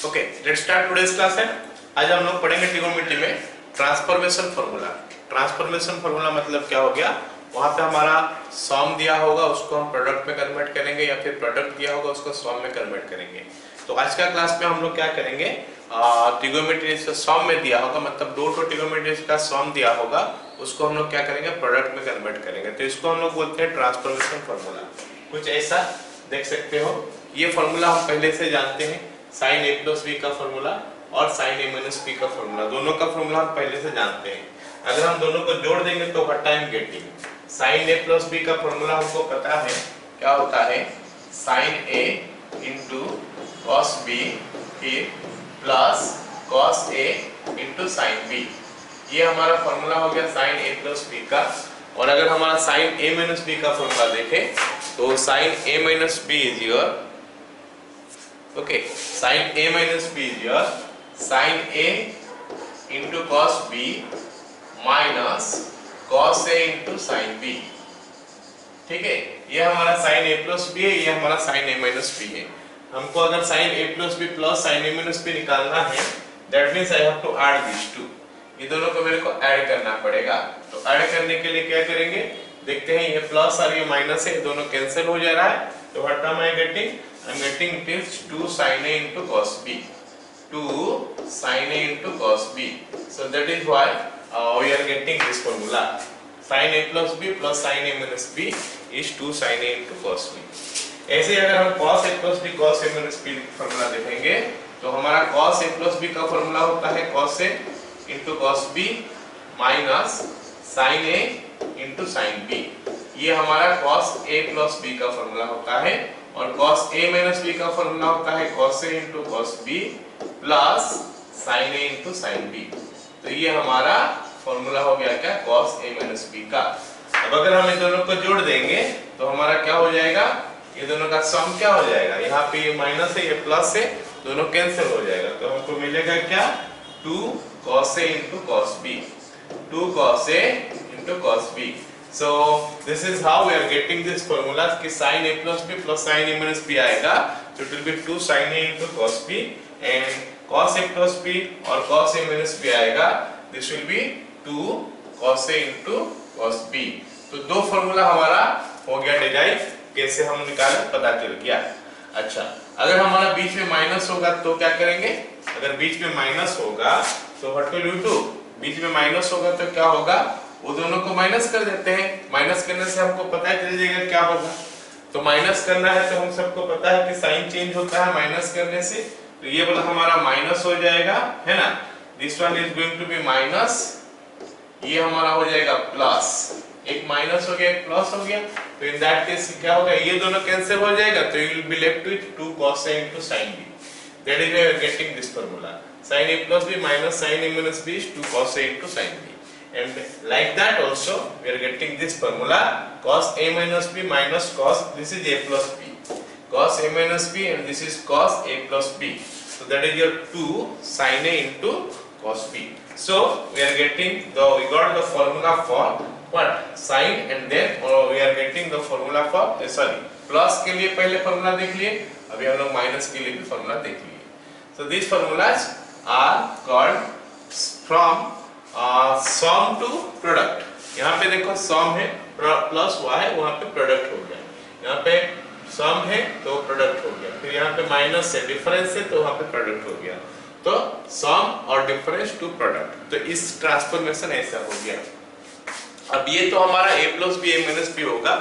Okay, let's start today's class है। आज हम लोग पढ़ेंगे ट्रिगोनोमेट्री में ट्रांसफॉर्मेशन फार्मूला। ट्रांसफॉर्मेशन फार्मूला मतलब क्या हो गया, वहां पे हमारा सम दिया होगा उसको हम प्रोडक्ट में कन्वर्ट करेंगे या फिर प्रोडक्ट दिया होगा उसको सम में कन्वर्ट करेंगे। तो आज का क्लास में हम लोग क्या करेंगे, ट्रिगोनोमेट्री से सम में दिया होगा, मतलब दो ट्रिगोनोमेट्री का सम दिया होगा उसको हम लोग क्या करेंगे, प्रोडक्ट में कन्वर्ट करेंगे। तो इसको हम लोग बोलते हैं ट्रांसफॉर्मेशन फार्मूला। कुछ ऐसा देख सकते हो, ये फार्मूला हम पहले से जानते हैं, साइन ए प्लस बी का फार्मूला और साइन ए माइनस बी का फार्मूला, दोनों का फार्मूला हम पहले से जानते हैं। अगर हम दोनों को जोड़ देंगे तो what I am getting, sine A plus B का फार्मूला हमको पता है क्या होता है, sine A into cos B फिर plus cos A into sine B. ये हमारा फार्मूला हो गया साइन ए प्लस बी का। और अगर हमारा साइन ए माइनस बी का फार्मूला देखें तो sine A minus B is your, okay, sine A minus B is your sine A into cos B minus cos A into sine B. ठीक है, ये हमारा साइन ए प्लस बी है, ये हमारा साइन ए माइनस बी है। हमको अगर sine A plus B plus sine A minus B निकालना है, that means I have to add this two, ये दोनों को मेरे को ऐड करना पड़ेगा। तो ऐड करने के लिए क्या करेंगे, देखते हैं, ये प्लस और ये माइनस है, दोनों कैंसिल हो जा रहा है। तो what am I getting, I am getting it is 2 sin a into cos b, 2 sin a into cos b. So that is why we are getting this formula, sin a plus b plus sin a minus b is 2 sin a into cos b. ऐसे अगर हम cos a plus b cos a minus b formula देखेंगे तो हमारा cos a plus b का formula होता है cos a into cos b minus sin a into sin b। ये हमारा cos a plus b का फार्मूला होता है और cos a minus b का फार्मूला होता है cos a into cos b plus sin a into sin b। तो ये हमारा फार्मूला हो गया क्या, cos a minus b का। अब अगर हम इन दोनों को जोड़ देंगे तो हमारा क्या हो जाएगा, ये दोनों का सम क्या हो जाएगा, यहाँ पे ये माइनस है ये प्लस है, दोनों कैंसिल हो जाएगा। तो हमको मिलेगा क्या, 2 cos a into cos b, 2 cos a into cos b। So this is how we are getting this formula कि sin a plus b plus sin a minus b आएगा, so it will be 2 sin a into cos b and cos a plus b और cos a minus b आएगा, this will be 2 cos a into cos b। तो दो formula हमारा हो गया derive, कैसे हम निकाले पता चल गया। अच्छा, अगर हमारा बीच में माइनस होगा तो क्या करेंगे, अगर बीच में माइनस होगा तो व्हाट विल यू डू, बीच में माइनस होगा तो क्या होगा, वो दोनों को माइनस कर देते हैं। माइनस करने से हमको पता चल जाएगा क्या होगा। तो माइनस करना है तो हम सबको पता है कि साइन चेंज होता है माइनस करने से, तो ये वाला हमारा माइनस हो जाएगा, है ना। This one is going to be minus, ये हमारा हो जाएगा प्लस, एक माइनस हो गया एक प्लस हो गया। तो इन दैट केस क्या होगा, ये दोनों कैंसिल हो जाएगा, तो you will be left with 2 cos a into sin b। That is we are getting this formula, sin a plus b minus sin a minus b is 2 cos a into sin b। And like that also we are getting this formula, cos a minus b minus cos, this is a plus b, cos a minus b and this is cos a plus b। So that is your 2 sin a into cos b। So we are getting we got the formula for what, sin, and then we are getting the formula for plus के लिए पहले formula देख लिए, अभी हम लोग minus के लिए भी फार्मूला देख लिए। So these formulas are called from sum to product. यहाँ पे देखो सम है प्लस हुआ है, वहाँ पे प्रोडक्ट हो गया, यहाँ पे सम है तो प्रोडक्ट हो गया, फिर यहाँ पे माइनस है डिफरेंस है तो वहाँ पे प्रोडक्ट हो गया। तो सम और डिफरेंस टू प्रोडक्ट, तो इस ट्रांसफॉर्मेशन ऐसा हो गया। अब ये तो हमारा a plus B a minus B होगा।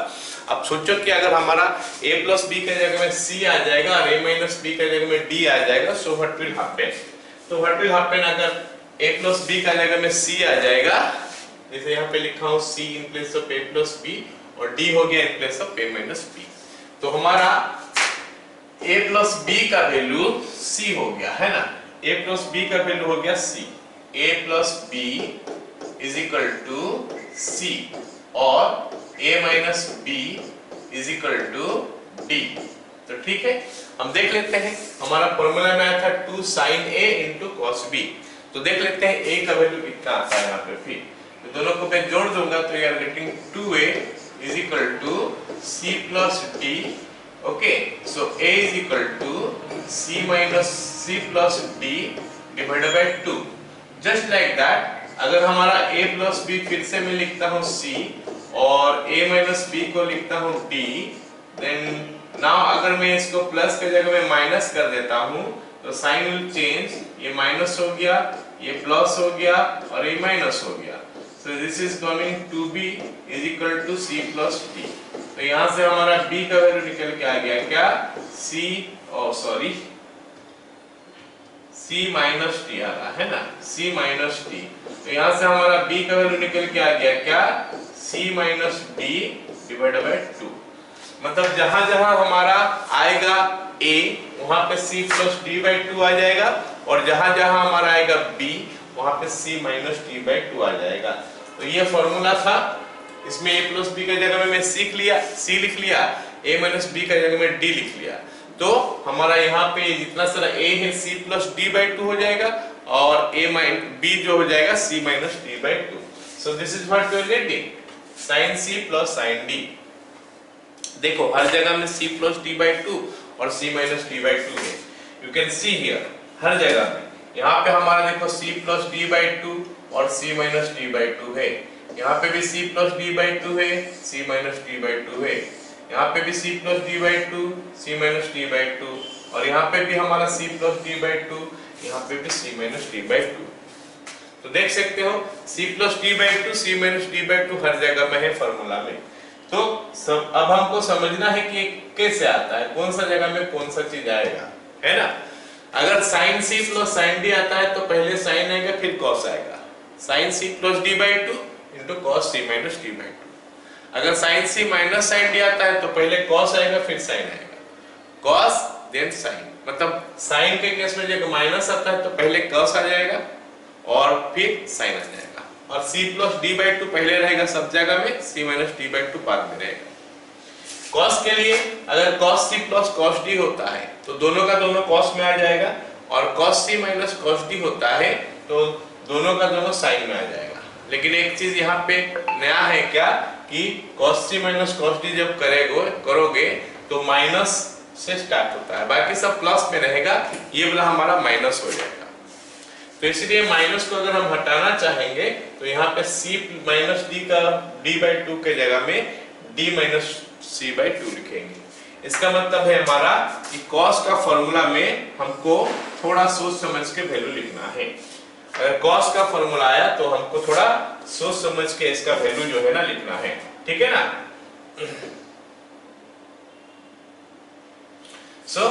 अब सोचो कि अगर हमारा a प्लस बी की जगह में c आ जाएगा और a माइनस बी की जगह में d आ जाएगा, सो व्हाट विल हैपन, तो व्हाट विल हैपन अगर a प्लस बी का जगह में c आ जाएगा, जैसे यहाँ पे लिखा हूँ c in place of a plus b और d हो गया in place of a minus b। तो हमारा a प्लस b का वैल्यू c हो गया, है ना, a प्लस b का वैल्यू हो गया c, a plus b is equal to c और a minus b is equal to d। तो ठीक है, हम देख लेते हैं, हमारा फॉर्मूला में आया था 2 sin a into cos b। तो देख लेते हैं a का वैल्यू कितना आता है यहाँ पे। फिर तो दोनों को मैं जोड़ दूंगा तो यार getting 2a is equal to c plus d। Okay, so a is equal to c minus c plus d divided by 2। Just like that अगर हमारा a प्लस b फिर से मैं लिखता हूँ c और a माइनस b को लिखता हूँ d, देन नाउ अगर मैं इसको प्लस के जगह में माइनस कर देता हूँ तो साइन विल चेंज, ये माइनस हो गया, ये प्लस हो गया और ये माइनस हो गया। So this is coming to be is equal to c plus d। तो यहाँ से हमारा b का वैल्यू निकल के आ गया क्या, c माइनस d आ रहा है ना, c माइनस d। तो यहाँ से हमारा b का वैल्यू निकल के आ गया क्या, c minus d divided by 2। मतलब जहां जहां हमारा आएगा a वहां पे c प्लस d बाई 2 आ जाएगा, और जहां जहां हमारा आएगा b वहां पे c माइनस d बाई 2 आ जाएगा। तो ये फॉर्मूला था, इसमें a प्लस b की जगह में मैं c लिख लिया, a माइनस b की जगह में d लिख लिया। तो हमारा यहाँ पे जितना सारा a है c प्लस d बाई 2 हो जाएगा, और a माइनस b जो हो जाएगा c minus d by 2। So this is what we are getting, sin c plus sin d। देखो हर जगह में c प्लस d बाई 2 और c माइनस d बाई 2 है। यू कैन सी हियर हर जगह में, यहाँ पे हमारा देखो c प्लस d बाई 2 और c माइनस d बाई 2 है, यहाँ पे भी c प्लस d बाई 2 है, c माइनस d बाई 2 है, यहाँ पे भी c plus d by 2, c minus d by 2, और यहाँ पे भी हमारा c प्लस d बाई 2, यहाँ पे भी c माइनस d बाई 2। तो देख सकते हो c plus d by 2, c minus d by 2 हर जगह में है फॉर्मूला में। तो सब अब हमको समझना है कि कैसे आता है, कौन सा जगह में कौन सा चीज आएगा, है ना। अगर sin c plus sin d आता है तो पहले sin आएगा फिर cos आएगा, sin c plus d by 2 into cos c minus d by 2। अगर sin c minus sin d आता है तो पहले cos आएगा फिर sin आएगा, cos देन sin। मतलब sin के केस में जब माइनस आता है तो पहले cos आ जाएगा और फिर sin आ जाएगा, और c प्लस d बाई 2 पहले रहेगा सब जगह में, c माइनस d बाई 2 बाद में रहेगा। cos के लिए अगर cos c plus cos d होता है तो दोनों का दोनों cos में आ जाएगा, और cos c minus cos d होता है तो दोनों का दोनों sin में आ जाएगा। लेकिन एक चीज यहाँ पे नया है क्या, कि cos c minus cos d जब करोगे तो माइनस से स्टार्ट होता है, बाकी सब प्लस में रहेगा, ये वाला हमारा माइनस हो जाएगा। तो इसलिए माइनस को अगर हम हटाना चाहेंगे तो यहाँ पे c माइनस d का d बाई 2 के जगह में d माइनस c बाई 2 लिखेंगे। इसका मतलब है हमारा कि cos का फॉर्मूला में हमको थोड़ा सोच समझ के वैल्यू लिखना है। अगर cos का फॉर्मूला आया तो हमको थोड़ा सोच समझ के इसका वैल्यू जो है ना लिखना है, ठीक है ना। So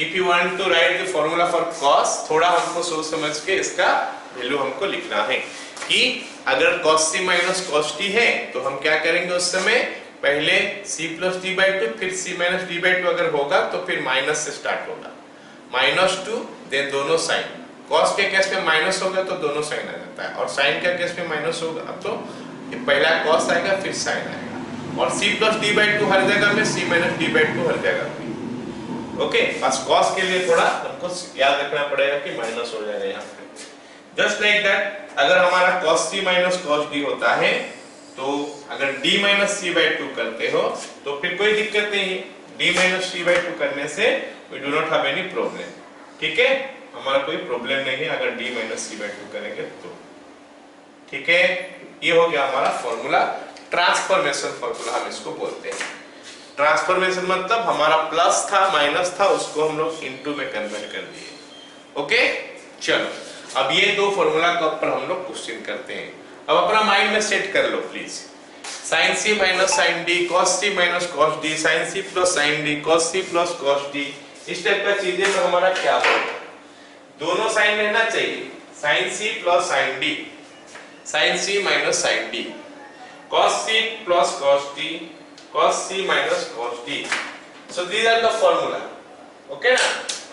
if you want to write the formula for cos, थोड़ा हमको सोच समझ के इसका वैल्यू हमको लिखना है कि अगर cos c minus cos t है तो हम क्या करेंगे उस समय, पहले c प्लस d बाई 2 फिर c माइनस d बाई 2 अगर होगा तो फिर माइनस से स्टार्ट होगा, माइनस 2 देन दोनों साइन। cos के केस में माइनस होगा तो दोनों साइन आ जाता है, और साइन के केस में माइनस होगा तो पहला cos आएगा फिर साइन आएगा, और c प्लस d बाई 2 हर जगह में, c माइनस d बाई 2 हर जगह में। ओके, बस cos के लिए थोड़ा हमको याद रखना पड़ेगा कि माइनस हो जाएगा यहाँ पे। जस्ट लाइक दैट अगर हमारा cos c minus cos d होता है तो अगर d माइनस c बाई 2 करते हो तो फिर कोई दिक्कत नहीं है, d माइनस c बाई 2 करने से we do not have any problem, ठीक है, हमारा कोई प्रॉब्लम नहीं है अगर d माइनस c बाई 2 करेंगे तो, ठीक है। ये हो गया हमारा फॉर्मूला, ट्रांसफॉर्मेशन फॉर्मूला हम इसको बोलते हैं। ट्रांसफॉर्मेशन मतलब हमारा प्लस था माइनस था उसको हम लोग इनटू में कन्वर्ट कर दिए। ओके, चलो अब ये दो फॉर्मूला के ऊपर हम लोग क्वेश्चन करते हैं। अब अपना माइंड में सेट कर लो please, sin c minus sin d, cos c minus cos d, sin c plus sin d, cos c plus cos d, इस टाइप का चीजें में हमारा क्या होगा, दोनों साइन रहना चाहिए, sin c plus sin d, sin c minus sin d, cos c plus cos d, cos c minus cos d. So these are the formula. Okay ना।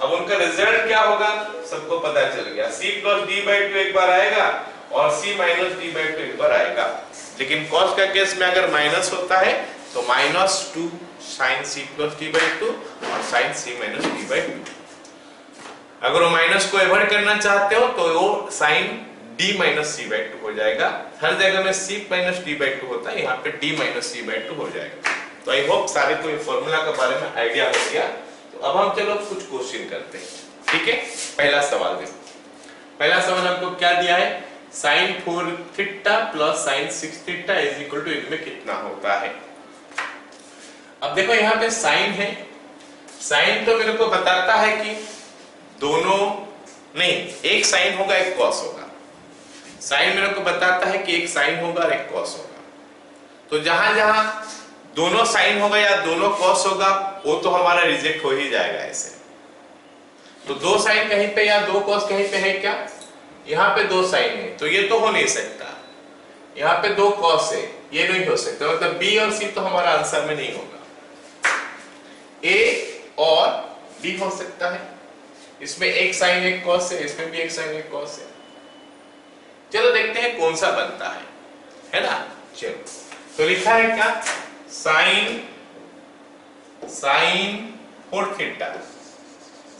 अब उनका रिजल्ट क्या होगा सबको पता चल गया, c plus d by 2 एक बार आएगा और c minus d by 2 एक बार आएगा। लेकिन cos का केस में अगर माइनस होता है तो -2 sin c plus d by 2 और sin c minus d by 2। अगर वो माइनस को एवॉइड करना चाहते हो तो वो sin d minus c by 2 हो जाएगा। हर जगह में c minus d by 2 होता है, यहाँ पे d minus c by 2 हो जाएगा। तो आई होप सारे को ये फॉर्मूला के बारे में आइडिया हो गया। तो अब हम चलो कुछ क्वेश्चन करते हैं। ठीक है, पहला सवाल देखो। पहला सवाल हमको क्या दिया है, sin 4 theta plus sin 6 theta is equal to इनमें कितना होता है। अब देखो यहाँ पे sin है, sin तो मेरे को बताता है कि दोनों नहीं, एक sin होगा एक cos होगा। sin मेरे को बताता है कि एक sin होगा और एक cos होगा। तो जहां जहां दोनों sin होगा या दोनों cos होगा वो तो हमारा रिजेक्ट हो ही जाएगा ऐसे। तो दो sin कहीं पे या दो cos कहीं पे है क्या, यहाँ पे दो sin है तो ये तो हो नहीं सकता, यहाँ पे दो cos है ये नहीं हो सकता, मतलब B और C तो हमारा आंसर में नहीं होगा। A और D हो सकता है, इसमें एक sin एक cos है, इसमें भी एक sin एक cos है। चलो देखते हैं कौन सा बनता है ना। चलो तो लिखा है क्या, sin 4 theta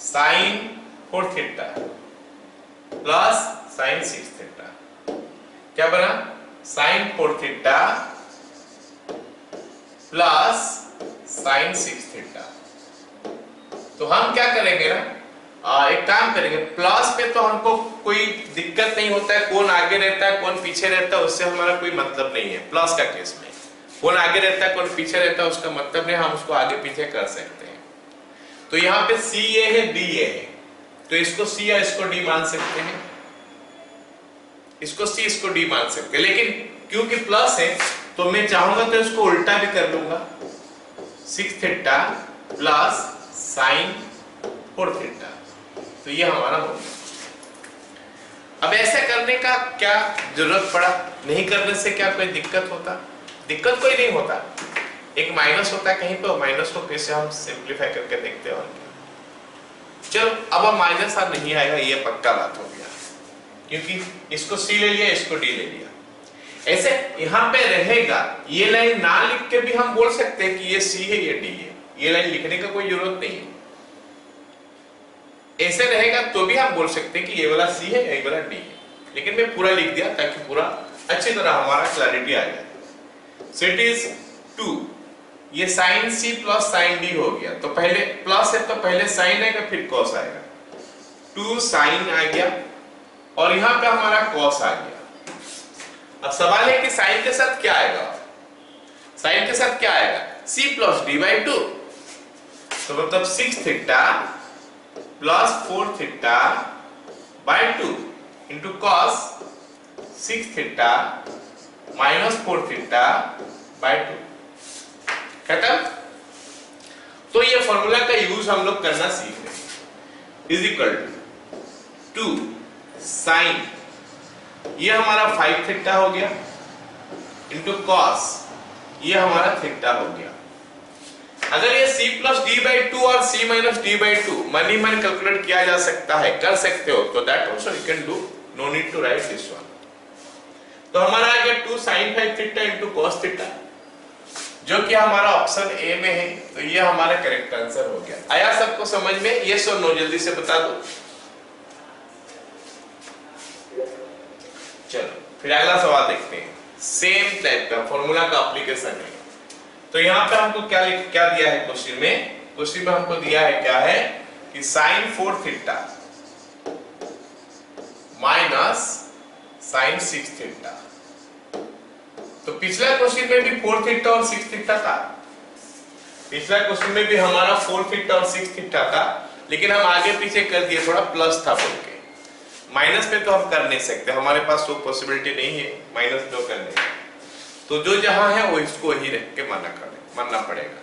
sin 4 theta plus sin 6 theta, क्या बना sin 4 theta plus sin 6 theta. तो हम क्या करेंगे ना, एक काम करेंगे, प्लस पे तो हमको कोई दिक्कत नहीं होता है, कौन आगे रहता है कौन पीछे रहता है उससे हमारा कोई मतलब नहीं है। प्लस का केस में कौन आगे रहता है कौन पीछे रहता है उसका मतलब नहीं, हम उसको आगे पीछे कर सकते हैं। तो यहाँ पे सी ए है डी ए है, तो इसको सी या इसको डी मान सकते हैं, इसको सी इसको डी मान सकते हैं। लेकिन क्योंकि प्लस है तो मैं चाहूंगा तो इसको उल्टा भी कर लूंगा, 6 थीटा प्लस sin 4 थीटा, तो ये हमारा हो गया। अब ऐसा करने का क्या जरूरत पड़ा, नहीं करने से क्या कोई दिक्कत होता, दिक्कत कोई नहीं होता, एक माइनस होता है कहीं पे, माइनस को फिर से हम सिंपलीफाई करके देखते हैं। और चलो अब माइनस अब नहीं आएगा, ये पक्का बात हो गया, क्योंकि इसको सी ले लिया इसको डी ले लिया। ऐसे यहाँ पे रहेगा, ये लाइन ना लिख के भी हम बोल सकते हैं कि ये सी है ये डी है, ये लाइन लिखने का कोई जरूरत नहीं है। ऐसे रहेगा तो भी हम बोल सकते हैं कि ये वाला सी है ये वाला डी है, लेकिन मैं पूरा लिख दिया ताकि पूरा अच्छी तरह हमारा क्लैरिटी आ जाए। सो इट इज 2, ये sin C plus sin D हो गया, तो पहले प्लस है तो पहले sin आएगा फिर cos आएगा, 2 sin आ गया और यहाँ पे हमारा cos आ गया। अब सवाल है कि sin के साथ क्या आएगा, sin के साथ क्या आएगा, C प्लस D बाई 2, तो मतलब 6 theta plus 4 theta by 2 into cos 6 theta minus 4 theta by 2, खत्म। तो ये फॉर्मूला का यूज हम लोग करना सीख रहे हैं, इज इक्वल टू साइन, ये हमारा 5 थीटा हो गया इंटू कॉस, ये हमारा थीटा हो गया। अगर ये c प्लस डी बाई 2 और c माइनस डी बाई 2 मनी मन कैलकुलेट किया जा सकता है, कर सकते हो, तो that also you can do, no need to write this one. तो हमारा आ गया 2 sin 5 theta into cos theta, जो कि हमारा ऑप्शन ए में है, तो ये हमारा करेक्ट आंसर हो गया। आया सबको समझ में, यस और नो जल्दी से बता दो। चलो फिर अगला सवाल देखते हैं, सेम टाइप का फॉर्मूला का एप्लीकेशन है। तो यहाँ पे हमको क्या दिया है क्वेश्चन में, क्वेश्चन में हमको दिया है क्या है कि sin 4 theta minus sin 6 theta. तो पिछला क्वेश्चन में भी 4 थीटा और 6 थीटा था, पिछला क्वेश्चन में भी हमारा 4 थीटा और 6 थीटा था, लेकिन हम आगे पीछे कर दिए, थोड़ा प्लस था बोल के। माइनस में तो हम कर नहीं सकते, हमारे पास वो पॉसिबिलिटी नहीं है माइनस दो करने की, तो जो जहां है वो इसको ही रख के मानना पड़ेगा।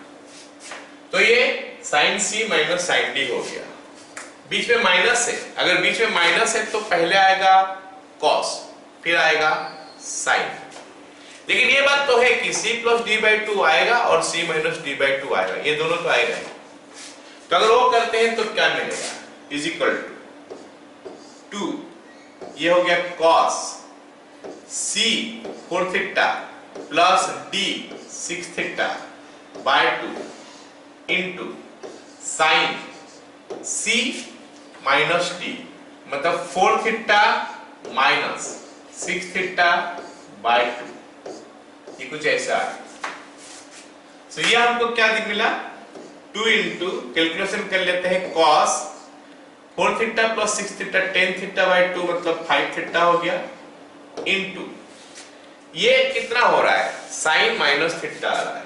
तो ये sin C minus sin D हो गया, बीच में माइनस है, अगर बीच में माइनस है तो पहले आएगा cos फिर आएगा sin, लेकिन ये बात तो है कि c प्लस डी बाई 2 आएगा और c माइनस डी बाई 2 आएगा, ये दोनों तो आएगा। तो अगर वो करते हैं तो क्या मिलेगा, इज इक्वल टू 2, ये हो गया cos c 4 theta plus d 6 theta by 2 into sin c minus d, मतलब 4 थीटा माइनस 6 थीटा बाय 2, ये कुछ ऐसा है। तो ये हमको क्या मिला, 2 इंटू कैलकुलेशन कर लेते हैं cos 4 theta plus 6 theta 10 theta by 2 मतलब 5 थीटा हो गया इनटू ये कितना हो रहा है साइन माइनस थीटा आ रहा है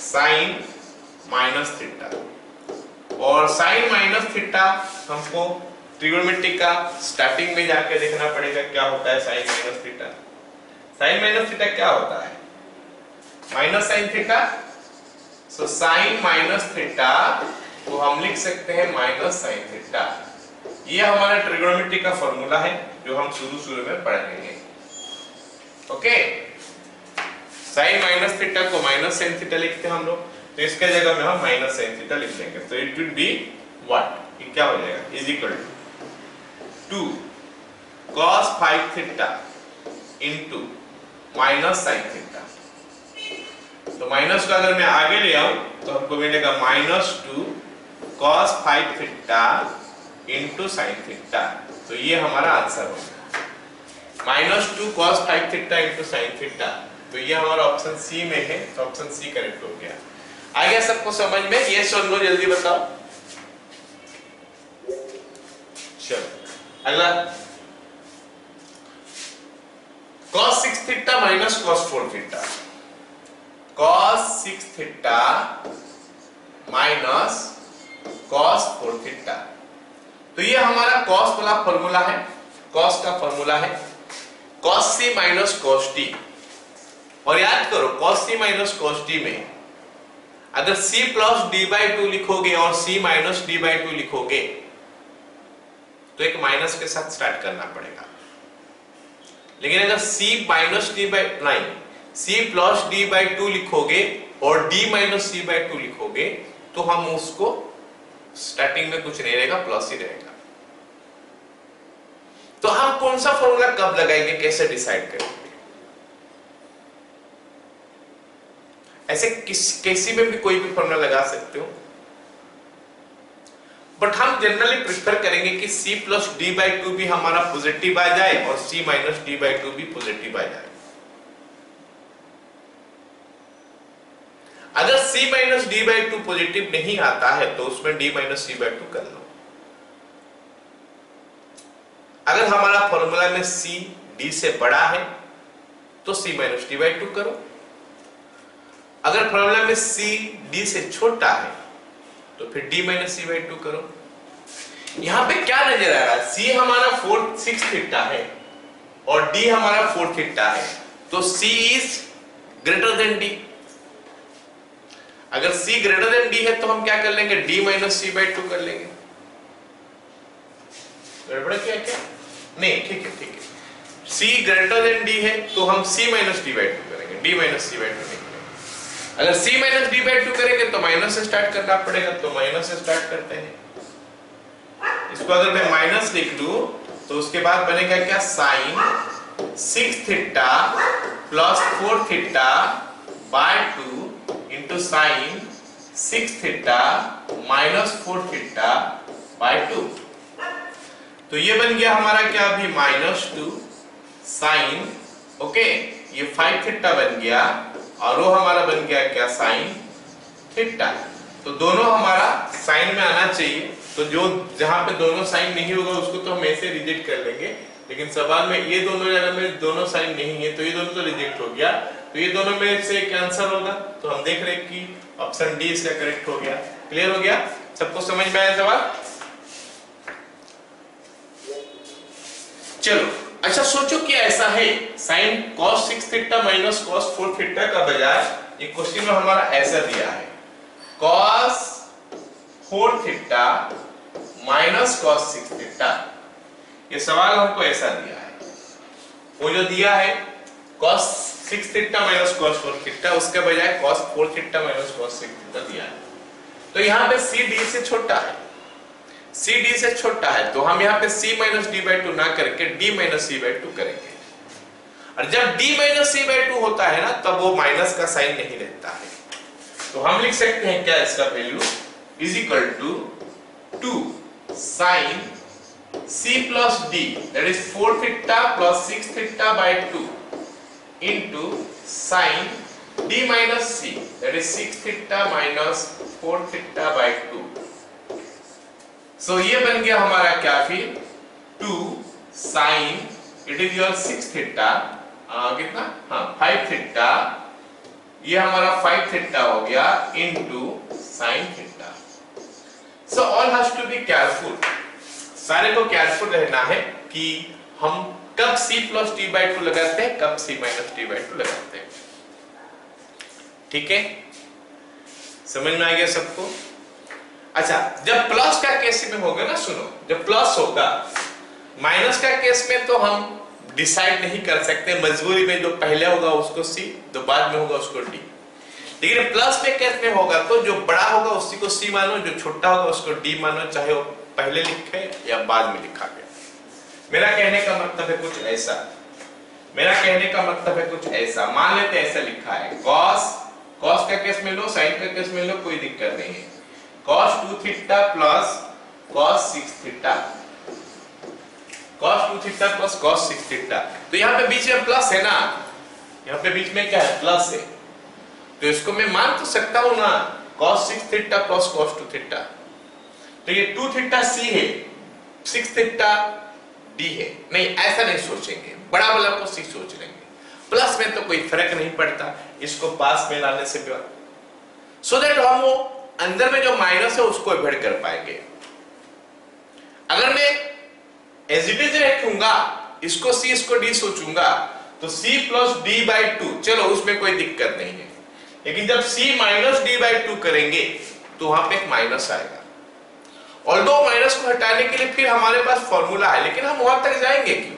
साइन माइनस थीटा और साइन माइनस थीटा हमको ट्रिग्नोमेट्री का स्टार्टिंग में जाके देखना पड़ेगा क्या होता है sine minus theta. Sine minus theta क्या होता है minus sine theta. So sine minus theta को हम लिख सकते हैं माइनस साइन थीटा। ये हमारा ट्रिग्नोमेट्री का फॉर्मूला है जो हम शुरू में पढ़ेंगे। ओके साइन माइनस थीटा को माइनस साइन थीटा लिखते हैं हम लोग तो इसके जगह में हम माइनस साइन थीटा लिख देंगे तो इट विल बी व्हाट ये क्या हो जाएगा is equal to 2 cos 5 theta into minus sine theta. तो माइनस को अगर मैं आगे ले आऊं तो हमको मिलेगा -2 cos 5 theta into sine theta. तो ये हमारा आंसर होगा -2 cos 5 theta into sine theta. तो ये हमारा ऑप्शन सी में है तो ऑप्शन सी करेक्ट हो गया। आ गया सबको समझ में ये सुन लो जल्दी बताओ। चलो अगला cos 6 theta minus cos 4 theta cos 6 theta minus cos 4 theta. तो ये हमारा cos वाला फॉर्मूला है cos का फॉर्मूला है cos c minus cos t। और याद करो cos c minus cos t में अगर c प्लस d बाई 2 लिखोगे और c माइनस d बाई 2 लिखोगे तो एक माइनस के साथ स्टार्ट करना पड़ेगा। लेकिन अगर c माइनस d बाई नहीं c प्लस d बाई 2 लिखोगे और d माइनस c बाई 2 लिखोगे तो हम उसको स्टार्टिंग में कुछ नहीं रहेगा प्लस ही रहेगा। तो हम कौन सा फॉर्मूला कब लगाएंगे कैसे डिसाइड करेंगे ऐसे किसी में भी कोई भी फॉर्मूला लगा सकते हो बट हम जनरली प्रेफर करेंगे कि c प्लस d बाई 2 भी हमारा पॉजिटिव आ जाए और c माइनस d बाई 2 भी पॉजिटिव आ जाए। अगर c minus d by 2 positive नहीं आता है तो उसमें d माइनस c बाई 2 कर लो। अगर हमारा फॉर्मूला में c d से बड़ा है तो c माइनस d बाई 2 करो। अगर फॉर्मूला में c d से छोटा है तो फिर d माइनस c बाई 2 करो। यहां पे क्या नजर आ रहा है c हमारा 6 थीटा है और d हमारा 4 थीटा है तो c is greater than d। अगर c ग्रेटर देन d है तो हम क्या कर लेंगे d माइनस c बाई 2 कर लेंगे। गड़बड़ क्या क्या नहीं ठीक है c ग्रेटर देन d है तो हम c माइनस d बाई 2 करेंगे d माइनस c बाई 2 नहीं। अगर c माइनस d बाई 2 करेंगे तो माइनस से स्टार्ट करना पड़ेगा तो माइनस से स्टार्ट करते हैं। इसको अगर मैं माइनस लिख दूं तो उसके बाद बनेगा क्या sine 6 theta plus 4 theta by 2 into sine 6 theta minus 4 theta by 2। तो ये बन गया हमारा क्या अभी -2 साइन ओके ये 5 थीटा बन गया और वो हमारा बन गया क्या साइन थीटा। तो दोनों हमारा साइन में आना चाहिए तो जो जहां पे दोनों साइन नहीं होगा उसको तो हम ऐसे रिजेक्ट कर लेंगे। लेकिन सवाल में ये दोनों जगह में दोनों साइन नहीं है तो ये दोनों तो रिजेक्ट हो गया। तो ये दोनों में से एक आंसर होगा तो हम देख रहे हैं कि ऑप्शन डी इसका करेक्ट हो गया। क्लियर हो गया सबको समझ में आया सवाल। चलो अच्छा सोचो कि ऐसा है sine cos 6 theta minus cos 4 theta का बजाय ये क्वेश्चन में हमारा ऐसा दिया है cos 4 theta minus cos 6 theta. ये सवाल हमको ऐसा दिया है वो जो दिया है cos 6 theta minus cos 4 theta उसके बजाय cos 4 theta minus cos 6 theta दिया है। तो यहाँ पे c d से छोटा है c d से छोटा है तो हम यहाँ पे c माइनस d बाई 2 ना करके d माइनस c बाई 2 करेंगे। और जब d माइनस c बाई 2 होता है ना तब वो माइनस का साइन नहीं रहता है तो हम लिख सकते हैं क्या इसका value is equal to 2 sine c plus d that is 4 theta plus 6 theta by 2 into sine d minus c that is 6 theta minus 4 theta by 2। So ये बन गया हमारा क्या फिर 2 sine it is your 6 theta कितना, हाँ 5 theta, ये हमारा 5 थीटा हो गया into sine theta. So all has to be careful, सारे को केयरफुल रहना है कि हम कब c प्लस t बाई 2 लगाते हैं, कब c माइनस t बाई 2 लगाते हैं। ठीक है, समझ में आ गया सबको? अच्छा, जब प्लस का केस में होगा ना, सुनो, जब प्लस होगा, माइनस का केस में तो हम डिसाइड नहीं कर सकते, मजबूरी में जो पहले होगा उसको c, जो बाद में होगा उसको d। लेकिन प्लस में केस में होगा तो जो बड़ा होगा उसी को c मानो, जो छोटा होगा उसको d मानो, चाहे वो पहले लिखे या बाद में लिखा गया। मेरा कहने का मतलब है कुछ ऐसा, मेरा कहने का मतलब है कुछ ऐसा, मान लेते ऐसा लिखा है cos, cos का केस में लो, sin का केस में लो, कोई दिक्कत नहीं है। cos 2 theta plus cos 6 theta, cos 2 theta plus cos 6 theta. तो यहाँ पे बीच में प्लस है ना, यहाँ पे बीच में क्या है, प्लस है, तो इसको मैं मान तो सकता हूं ना, cos 6 theta plus cos 2 theta. तो ये 2 थीटा c है, 6 थीटा d है। नहीं, ऐसा नहीं सोचेंगे, बड़ा वाला को c सोच लेंगे, प्लस में तो कोई फर्क नहीं पड़ता, इसको पास में लाने से भी, सो दैट हम वो अंदर में जो माइनस है उसको अवॉइड कर पाएंगे। अगर मैं एज इट इज रखूंगा, इसको c इसको d सोचूंगा, तो c प्लस d बाई 2, चलो उसमें कोई दिक्कत नहीं है। लेकिन जब c माइनस d बाई 2 करेंगे तो वहां पे एक माइनस आएगा। ऑल्दो माइनस को हटाने के लिए फिर हमारे पास फॉर्मूला है, लेकिन हम वहां तक जाएंगे क्यों?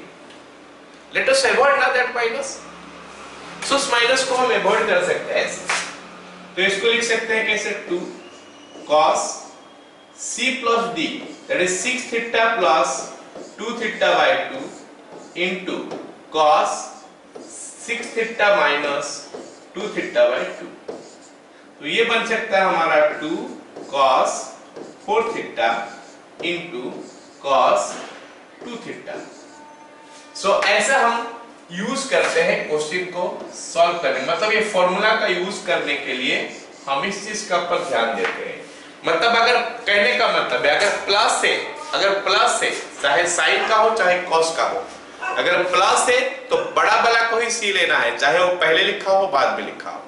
लेट अस अवॉइड ना दैट माइनस। सो उस माइनस को हम अवॉइड कर सकते हैं ऐसे, तो इसको लिख सकते हैं कैसे, 2 cos c plus d, that is 6 theta plus 2 theta by 2 into cos 6 theta minus 2 theta by 2। तो ये बन सकता है हमारा 2 cos 4 theta into cos 2 theta. So ऐसा हम यूज करते हैं क्वेश्चन को सॉल्व करने, मतलब ये फॉर्मूला का यूज करने के लिए हम इस चीज का पर ध्यान देते हैं। मतलब अगर कहने का मतलब है, अगर प्लस है, अगर प्लस है, चाहे साइन का हो चाहे कॉस का हो, अगर प्लस है तो बड़ा वाला को ही सी लेना है, चाहे वो पहले लिखा हो बाद में लिखा हो।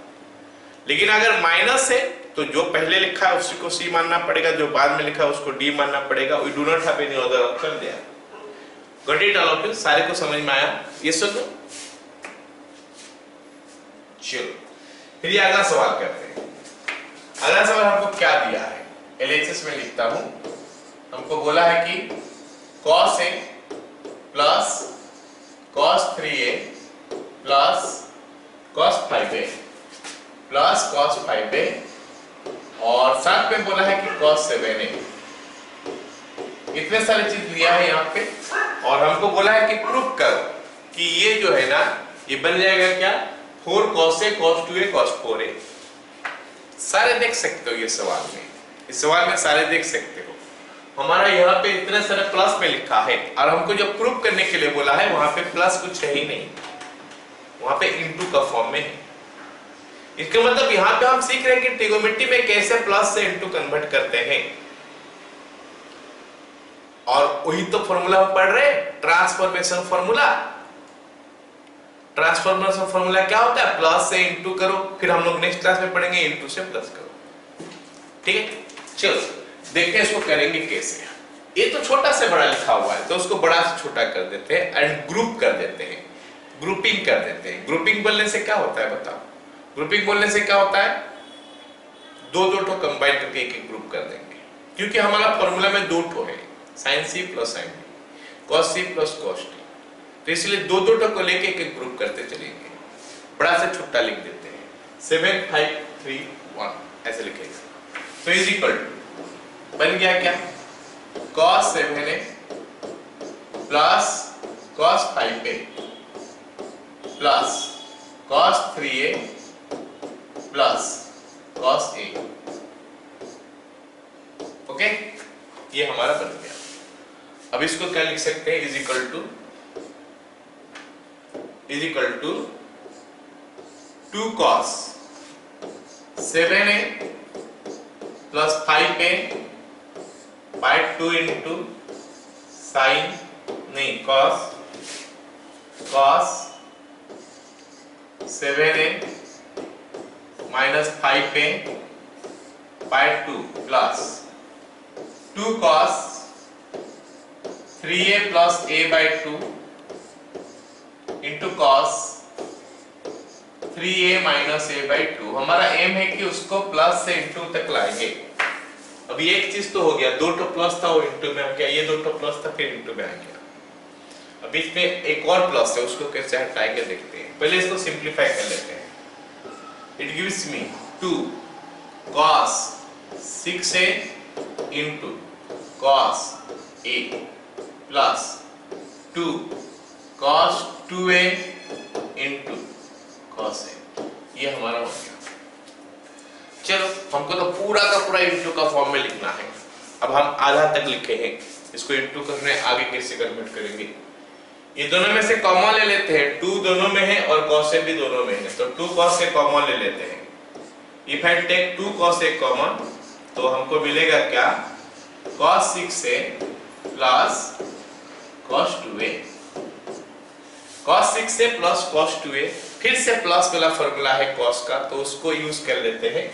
लेकिन अगर माइनस है तो जो पहले लिखा है उसी को सी मानना पड़ेगा, जो बाद में लिखा है उसको डी मानना पड़ेगा। We do not have any other option there. Got it all of you? सारे को समझ में आया? ये सुनो, चलो फिर ये अगला सवाल करते हैं। अगला सवाल हमको क्या दिया है, एलएचएस में लिखता हूं। हमको बोला है कि cos a plus cos 3a plus cos 5a plus cos 5a और साथ में बोला है कि cos 7a। इतने सारी चीज लिया है यहाँ पे, और हमको बोला है कि प्रूफ करो कि ये जो है ना, ये बन जाएगा क्या, 4 cos a cos 2a cos 4a। सारे देख सकते हो ये सवाल में, इस सवाल में सारे देख सकते हो। हमारा यहाँ पे इतने सारे प्लस में लिखा है, और हमको जो प्रूफ करने के लिए बोला है वहां पे प्लस कुछ है ही नहीं, वहां पे इनटू का फॉर्म में है। इसका मतलब यहाँ पे हम सीख रहे हैं कि ट्रिगोनोमेट्री में कैसे प्लस से इनटू कन्वर्ट करते हैं, और वही तो फॉर्मूला हम पढ़ रहे हैं, ट्रांसफॉर्मेशन फॉर्मूला। ट्रांसफॉर्मेशन फॉर्मूला क्या होता है, प्लस से इनटू करो, फिर हम लोग नेक्स्ट क्लास में पढ़ेंगे इनटू से प्लस करो। ठीक है, चलो देखते हैं इसको करेंगे कैसे। ये तो छोटा से बड़ा लिखा हुआ है, तो उसको बड़ा से छोटा कर देते हैं एंड ग्रुप कर देते हैं, ग्रुपिंग कर देते हैं। ग्रुपिंग बोलने से क्या होता है बताओ? ग्रुपिंग बोलने से क्या होता है, दो दो ठो कंबाइन करके एक एक ग्रुप कर देंगे, क्योंकि हमारा फॉर्मूला में दो ठो है, sin c plus sin d, cos c plus cos d, तो इसलिए दो दो ठो को लेके एक एक ग्रुप करते चलेंगे। बड़ा से छोटा लिख देते हैं, 7 5 3 1 ऐसे लिखेंगे। तो इज इक्वल टू बन गया क्या, cos 7a plus cos 5a plus cos 3a plus cos a। Okay, ये हमारा बन गया। अब इसको क्या लिख सकते हैं, is equal to 2 cos 7a plus 5a by 2 into sine नहीं cos 7a minus 5a by 2 plus 2 cos 3a plus a by 2 into cos 3a minus a by 2। हमारा एम है कि उसको प्लस से इंटू तक लाएंगे। अभी एक चीज तो हो गया, दो तो प्लस था वो इंटू में आ गया, ये दो तो प्लस था फिर इंटू में आ गया। अभी इसमें एक और प्लस है, उसको कैसे हटाएंगे देखते हैं। पहले इसको सिंप्लीफाई कर लेते हैं। It gives me 2 cos 6a into cos a plus 2 cos 2a into cos a। ये हमारा हो गया। चलो हमको तो पूरा का पूरा इंटू का फॉर्म में लिखना है। अब हम आधा तक लिखे हैं, इसको इंटू करने आगे कैसे कन्वर्ट करेंगे। ये दोनों में से कॉमन ले लेते हैं, 2 दोनों में है और cos a भी दोनों में है, तो 2 cos a कॉमन ले लेते हैं। If I take 2 cos a common तो हमको मिलेगा क्या, cos 6a plus cos 2a। cos 6a plus cos 2a, फिर से प्लस वाला फॉर्मूला है cos का, तो उसको यूज कर लेते हैं।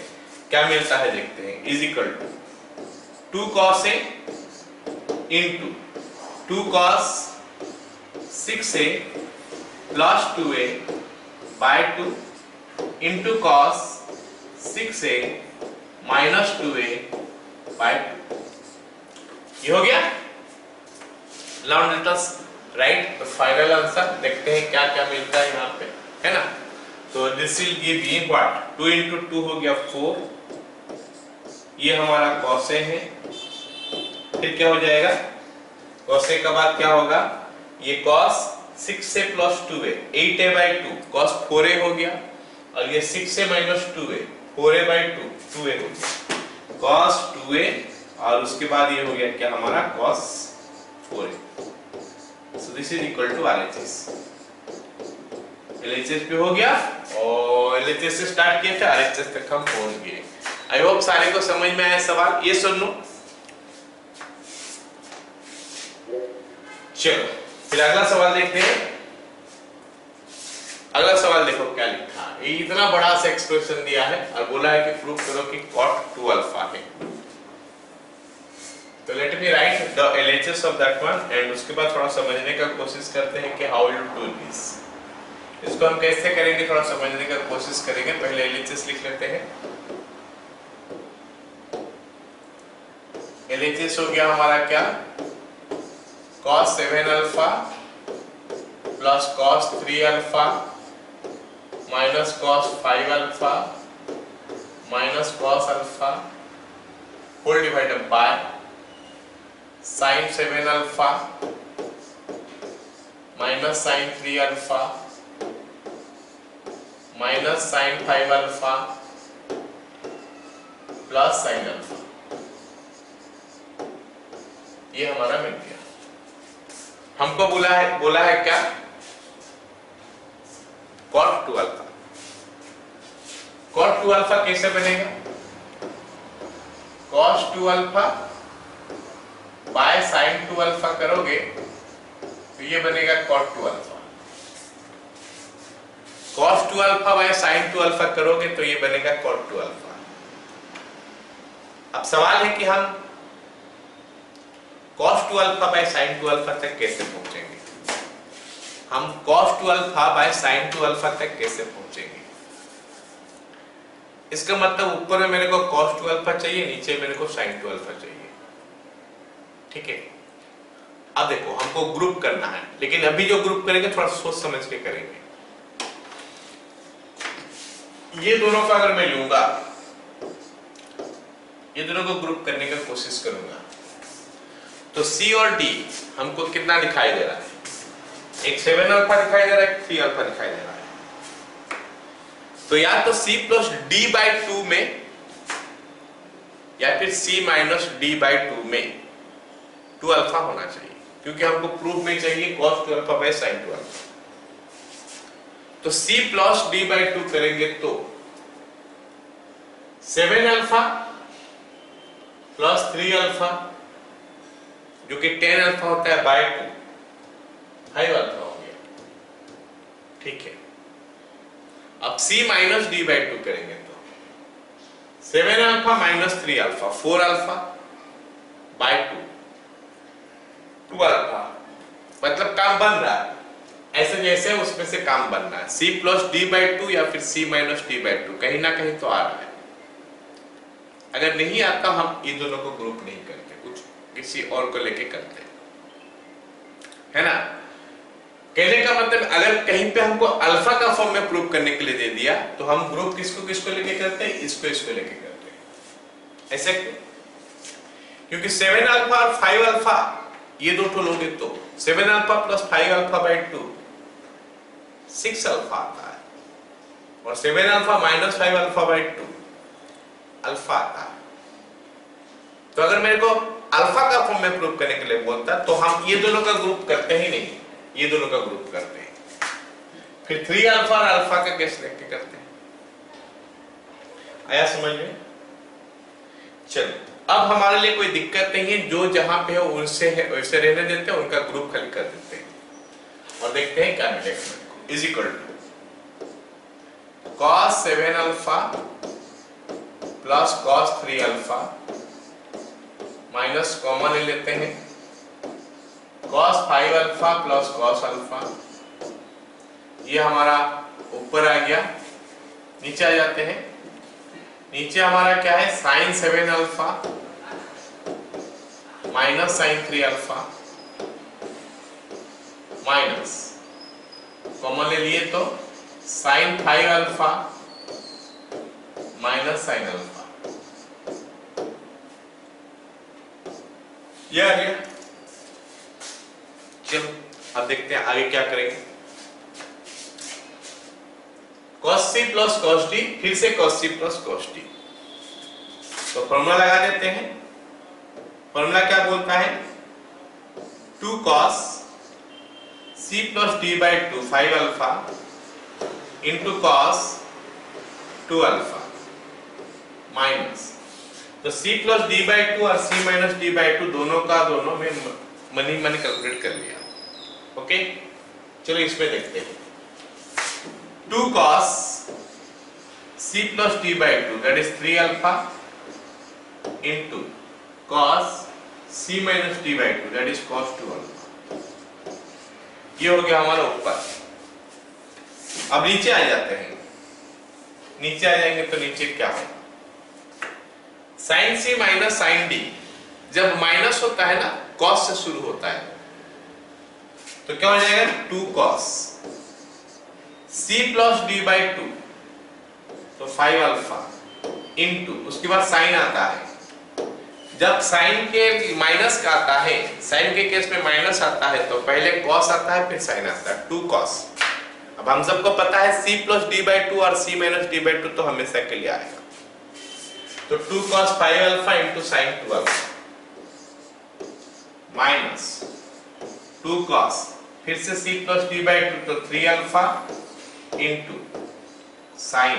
क्या मिलता है देखते हैं। Is equal to 2 cos a into 2 cos 6a plus 2a by 2 into cos 6a minus 2a by 2। ये हो गया। Now let us write the final answer. देखते हैं क्या क्या मिलता है यहाँ पे, है ना। तो this will give me what, 2 into 2 हो गया 4, ये हमारा cos a है। फिर क्या हो जाएगा, cos a का बाद क्या होगा, ये cos 6a plus 2a 8a by 2 cos 4a हो गया, और ये 6a minus 2a 4a by 2 2a हो गया, cos 2a, और उसके बाद ये हो गया क्या हमारा cos 4a। So this is equal to RHS। LHS पे हो गया, और LHS से स्टार्ट किए थे, RHS तक हम पहुंच गए। आई होप सारे को समझ में आया सवाल। ये सुन लो, चलो फिर अगला सवाल देखते हैं। अगला सवाल देखो क्या लिखा है। ये इतना बड़ा सा एक्सप्रेशन दिया है और बोला है कि प्रूव करो कि cot 2 अल्फा है। तो let me right the LHS of that one, and उसके बाद थोड़ा समझने का कोशिश करते हैं कि हाउ यू डू दिस। इसको हम कैसे करेंगे थोड़ा समझने का कोशिश करेंगे। पहले LHS लिख लेते हैं। LHS हो गया हमारा क्या, cos 7 alpha plus cos 3 alpha minus cos 5 alpha minus cos alpha whole divided by sin 7 alpha minus sin 3 alpha minus sin 5 alpha plus sin alpha. ये हमारा मिल गया। हमको बोला है क्या, cot 2 अल्फा। cot 2 अल्फा कैसे बनेगा, cos 2 alpha by sin 2 alpha करोगे तो ये बनेगा cot 2 alpha. cos 2 alpha by sin 2 alpha करोगे तो ये बनेगा cot 2 अल्फा। अब सवाल है कि हम cos 2 alpha by sin 2 alpha तक कैसे पहुंचेंगे। हम cos 2 alpha by sin 2 alpha तक कैसे पहुंचेंगे। इसका मतलब ऊपर में मेरे को cos 2 अल्फा चाहिए, नीचे मेरे को sin 2 अल्फा चाहिए, ठीक है। अब देखो हमको ग्रुप करना है, लेकिन अभी जो ग्रुप करेंगे थोड़ा सोच समझ के करेंगे। ये दोनों का अगर मैं लूंगा, ये दोनों को ग्रुप करने का कोशिश करूंगा, तो C और D हमको कितना दिखाई दे रहा है, एक 7 अल्फा दिखाई दे रहा है, 3 अल्फा दिखाई दे रहा है। तो या तो C प्लस D बाई 2 में, या फिर C माइनस D बाई 2 में 2 अल्फा होना चाहिए, क्योंकि हमको प्रूफ में चाहिए cos 2 alpha by sin 2 alpha. तो C प्लस D बाई 2 करेंगे तो 7 अल्फा प्लस 3 अल्फा जो कि 10 अल्फा होता है बाय 2, 5 अल्फा हो गया। ठीक है, अब c माइनस डी बाई 2 करेंगे तो 7 alpha minus 3 alpha, 4 alpha by 2 alpha, मतलब काम बन रहा है ऐसे जैसे उसमें से काम बन रहा है। c प्लस डी बाई 2 या फिर c माइनस डी बाई 2 कहीं ना कहीं तो आ रहा है। अगर नहीं आता हम ये दोनों को ग्रुप नहीं करते, कुछ किसी और को लेके करते है ना। कहने का मतलब अगर कहीं पे हमको अल्फा का फॉर्म में प्रूव करने के लिए दे दिया तो हम ग्रुप किसको किसको लेके करते हैं, इसको लेके करते हैं। ऐसे क्योंकि 7 अल्फा और 5 अल्फा ये दो तो लोगे तो 7 alpha plus 5 alpha by 2 6 alpha आता है, और 7 alpha minus 5 alpha by 2 alpha आता है। तो अगर मेरे को अल्फा का फॉर्म में प्रूव करने के लिए बोलता तो हम ये दोनों का ग्रुप करते ही नहीं, ये दोनों का ग्रुप करते हैं। फिर 3 अल्फा और अल्फा का केस लेके करते हैं। आया समझ में? चलो, अब हमारे लिए कोई दिक्कत नहीं है, जो जहां पे हो उनसे है वैसे रहने देते हैं, उनका ग्रुप खाली कर देते हैं और देखते हैं क्या मिलेगा। Is equal to cos 7 alpha plus cos 3 alpha minus common ले लेते हैं cos 5 alpha plus cos alpha, ये हमारा ऊपर आ गया। नीचे आ जाते हैं, नीचे हमारा क्या है sin 7 alpha minus sin 3 alpha minus common ले लिए तो sin 5 alpha minus sin alpha, ये आ गया। चलो अब देखते हैं आगे क्या करेंगे। cos c plus cos d, फिर से cos c plus cos d, तो फॉर्मूला लगा देते हैं। फॉर्मूला क्या बोलता है, 2 cos c plus d by 2 5 alpha into cos 2 alpha minus, तो c प्लस डी बाई 2 और c माइनस डी बाई 2 दोनों का दोनों में मनी कैलकुलेट कर लिया। ओके, चलो इसमें देखते हैं। 2 cos c plus d by 2 that is 3 alpha into cos c minus D by 2 that is cos 2 alpha, ये हो गया हमारा ऊपर। अब नीचे आ जाते हैं, नीचे आ जाएंगे तो नीचे क्या है, sin c minus sin d, जब माइनस होता है ना cos से शुरू होता है तो क्या हो जाएगा 2 cos c plus d by 2 तो 5 अल्फा इंटू उसके बाद sin आता है। जब sin के माइनस का आता है, sin के केस में माइनस आता है तो पहले cos आता है फिर sin आता है 2 cos। अब हम सबको पता है c प्लस d बाई 2 और c माइनस d बाई 2 तो हमेशा के लिए आएगा, तो 2 cos 5 alpha into sin 2 alpha minus 2 cos फिर से c प्लस d बाई 2 तो 3 अल्फा इंटू sin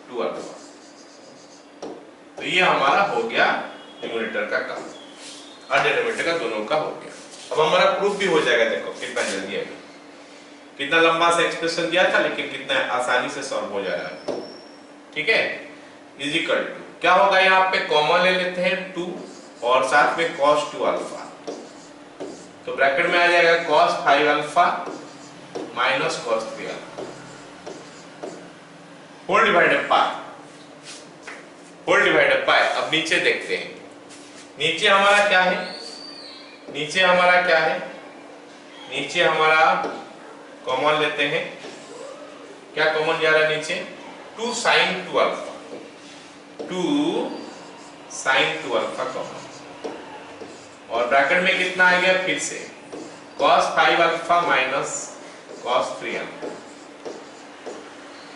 2 अल्फा। तो ये हमारा हो गया न्यूमरेटर का काम और डिनोमिनेटर का दोनों का हो गया। अब हमारा प्रूफ भी हो जाएगा, देखो कितना जल्दी है, कितना लंबा सा एक्सप्रेशन दिया था लेकिन कितना आसानी से सॉल्व हो जा रहा है। ठीक है, इज इक्वल टू क्या होगा, यहाँ पे कॉमन ले लेते हैं 2 और साथ में cos 2 अल्फा, तो ब्रैकेट में आ जाएगा cos 5 alpha minus cos 3 alpha whole divided by. अब नीचे देखते हैं, नीचे हमारा क्या है, नीचे हमारा कॉमन लेते हैं, क्या कॉमन जा रहा है नीचे 2 sin 2 alpha, 2 sin 2 alpha common, और ब्रैकेट में कितना आ गया फिर से cos 5 alpha minus cos 3 alpha.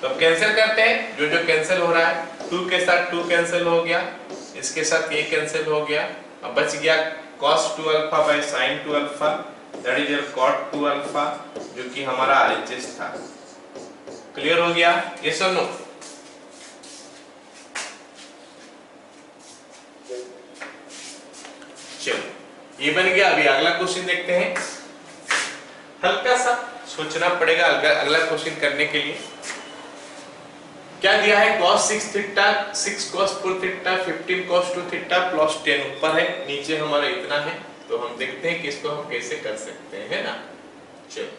तो अब कैंसिल करते हैं, जो जो कैंसिल हो रहा है 2 के साथ 2 कैंसिल हो गया, इसके साथ ये कैंसिल हो गया, अब बच गया cos 2 alpha by sin 2 alpha that is your cot 2 alpha, जो कि हमारा RHS था। क्लियर हो गया, यस और नो? चलो ये बन गया। अभी अगला क्वेश्चन देखते हैं। हल्का सा सोचना पड़ेगा अगला क्वेश्चन करने के लिए। क्या दिया है? cos 6 theta, 6 cos 4 theta, 15 cos 2 theta plus 10 ऊपर है, नीचे हमारा इतना है। तो हम देखते हैं कि इसको हम कैसे कर सकते हैं, है ना। चलो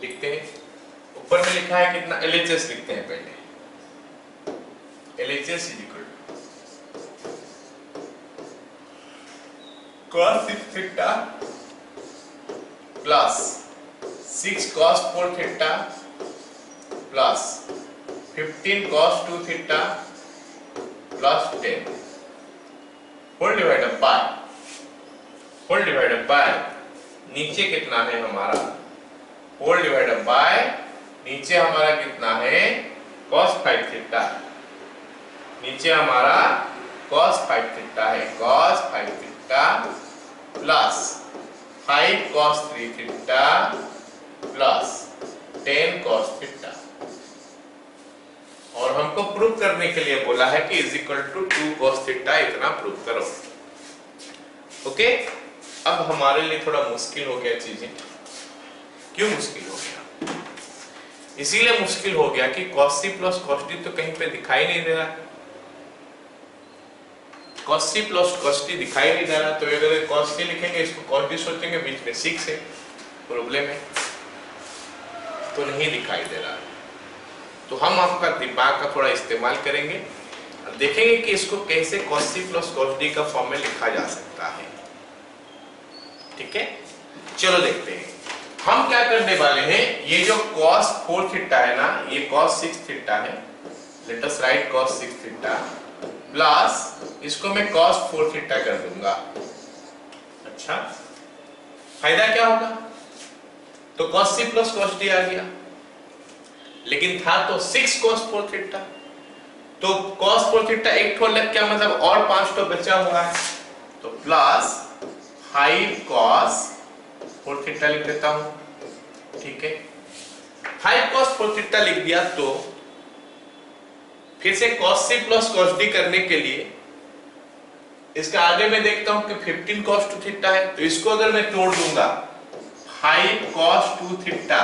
लिखते हैं। ऊपर में लिखा है कितना, LHS लिखते हैं पहले। LHS is equal cos 6 theta plus 6 cos 4 theta plus 15 cos 2 theta plus 10 whole divided by नीचे कितना है हमारा, होल डिवाइडेड बाय नीचे हमारा कितना है cos 5 थीटा, नीचे हमारा cos 5 थीटा है, cos 5 theta plus 5 cos 3 theta plus 10 cos theta. और हमको प्रूव करने के लिए बोला है कि is equal to 2 cos theta, इतना प्रूव करो। ओके, अब हमारे लिए थोड़ा मुश्किल हो गया चीजें। क्यों मुश्किल हो गया? इसीलिए मुश्किल हो गया कि cos c plus cos d तो कहीं पे दिखाई नहीं दे रहा। cos c plus cos d दिखाई नहीं दे रहा, तो अगर cos c लिखेंगे इसको cos d सोचेंगे, बीच में 6 है, प्रॉब्लम है, तो नहीं दिखाई दे रहा। तो हम आपका दिमाग का थोड़ा इस्तेमाल करेंगे और देखेंगे कि इसको कैसे cos c plus cos d का फॉर्म में लिखा जा सकता है। ठीक है, चलो देखते हैं। हम क्या करने वाले हैं, ये जो cos 4 थीटा है ना, ये cos 6 थीटा है, late us right cos 6 theta plus इसको मैं cos 4 थीटा कर दूंगा। अच्छा, फायदा क्या होगा? तो cos c plus cos d आ गया, लेकिन था तो 6 cos 4 थीटा, तो cos 4 थीटा एक ठो लग, क्या मतलब और 5 ठो बचा हुआ है, तो प्लस 5 cos 4 थीटा लिख देता हूं। ठीक है, 5 cos 4 थीटा लिख दिया, तो फिर से cos c plus cos d करने के लिए इसका आगे मैं देखता हूं कि 15 cos 2 थीटा है, तो इसको अगर मैं तोड़ दूंगा 5 cos 2 थीटा,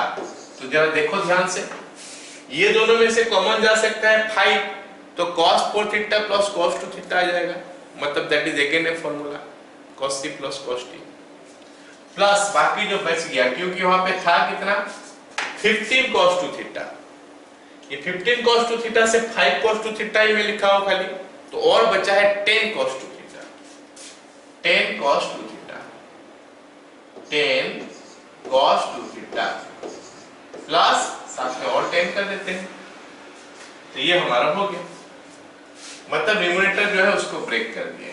तो जरा देखो ध्यान से, ये दोनों में से कॉमन जा सकता है 5, तो cos 4 theta plus cos 2 theta आ जाएगा, मतलब that is again a formula cos c plus cos d plus बाकी जो बच गया, क्योंकि वहां पे था कितना 15 cos 2 थीटा, ये 15 cos 2 थीटा से 5 cos 2 थीटा ही मैं लिखा हूं खाली, तो और बचा है 10 cos 2 theta, 10 cos 2 theta, 10 cos 2 theta plus साथ में और 10 कर देते हैं, तो ये हमारा हो गया, मतलब न्यूमरेटर जो है उसको ब्रेक कर दिया।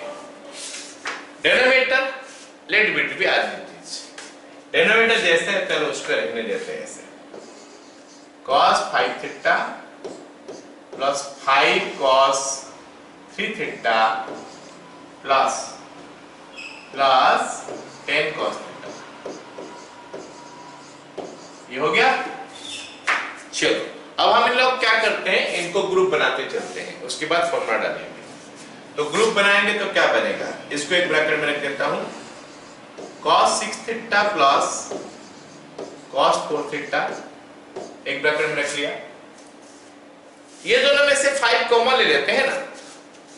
डिनोमिनेटर लेट बिट भी आज डिनोमिनेटर जैसे है चलो उसको रहने देते हैं ऐसे, cos 5 theta plus 5 cos 3 theta plus 10 cos theta, ये हो गया। चलो अब हम इन लोग क्या करते हैं, इनको ग्रुप बनाते चलते हैं, उसके बाद फॉर्मूला डालेंगे। तो ग्रुप बनाएंगे तो क्या बनेगा, इसको एक ब्रैकेट में रख देता हूं, cos 6 theta plus cos 4 theta, एक ब्रैकेट में रख लिया। ये दोनों में से 5 कॉमन ले लेते हैं ना,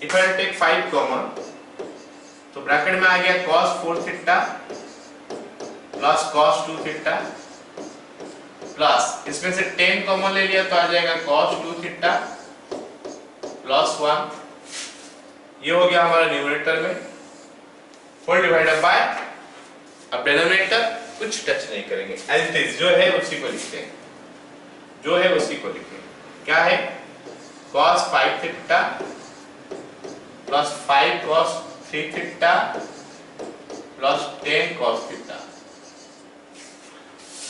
इफ आई टेक 5 कॉमन, तो ब्रैकेट में आ गया cos 4 theta plus cos 2 theta plus इसमें से 10 कॉमन ले लिया तो आ जाएगा cos 2 थीटा प्लस 1, ये हो गया हमारा न्यूमरेटर में, होल डिवाइडेड बाय, अब डिनोमिनेटर कुछ टच नहीं करेंगे, एज इट इज जो है उसी को लिखते हैं, जो है उसी को लिखें। क्या है, cos 5 theta plus 5 cos 3 theta plus 10 cos theta.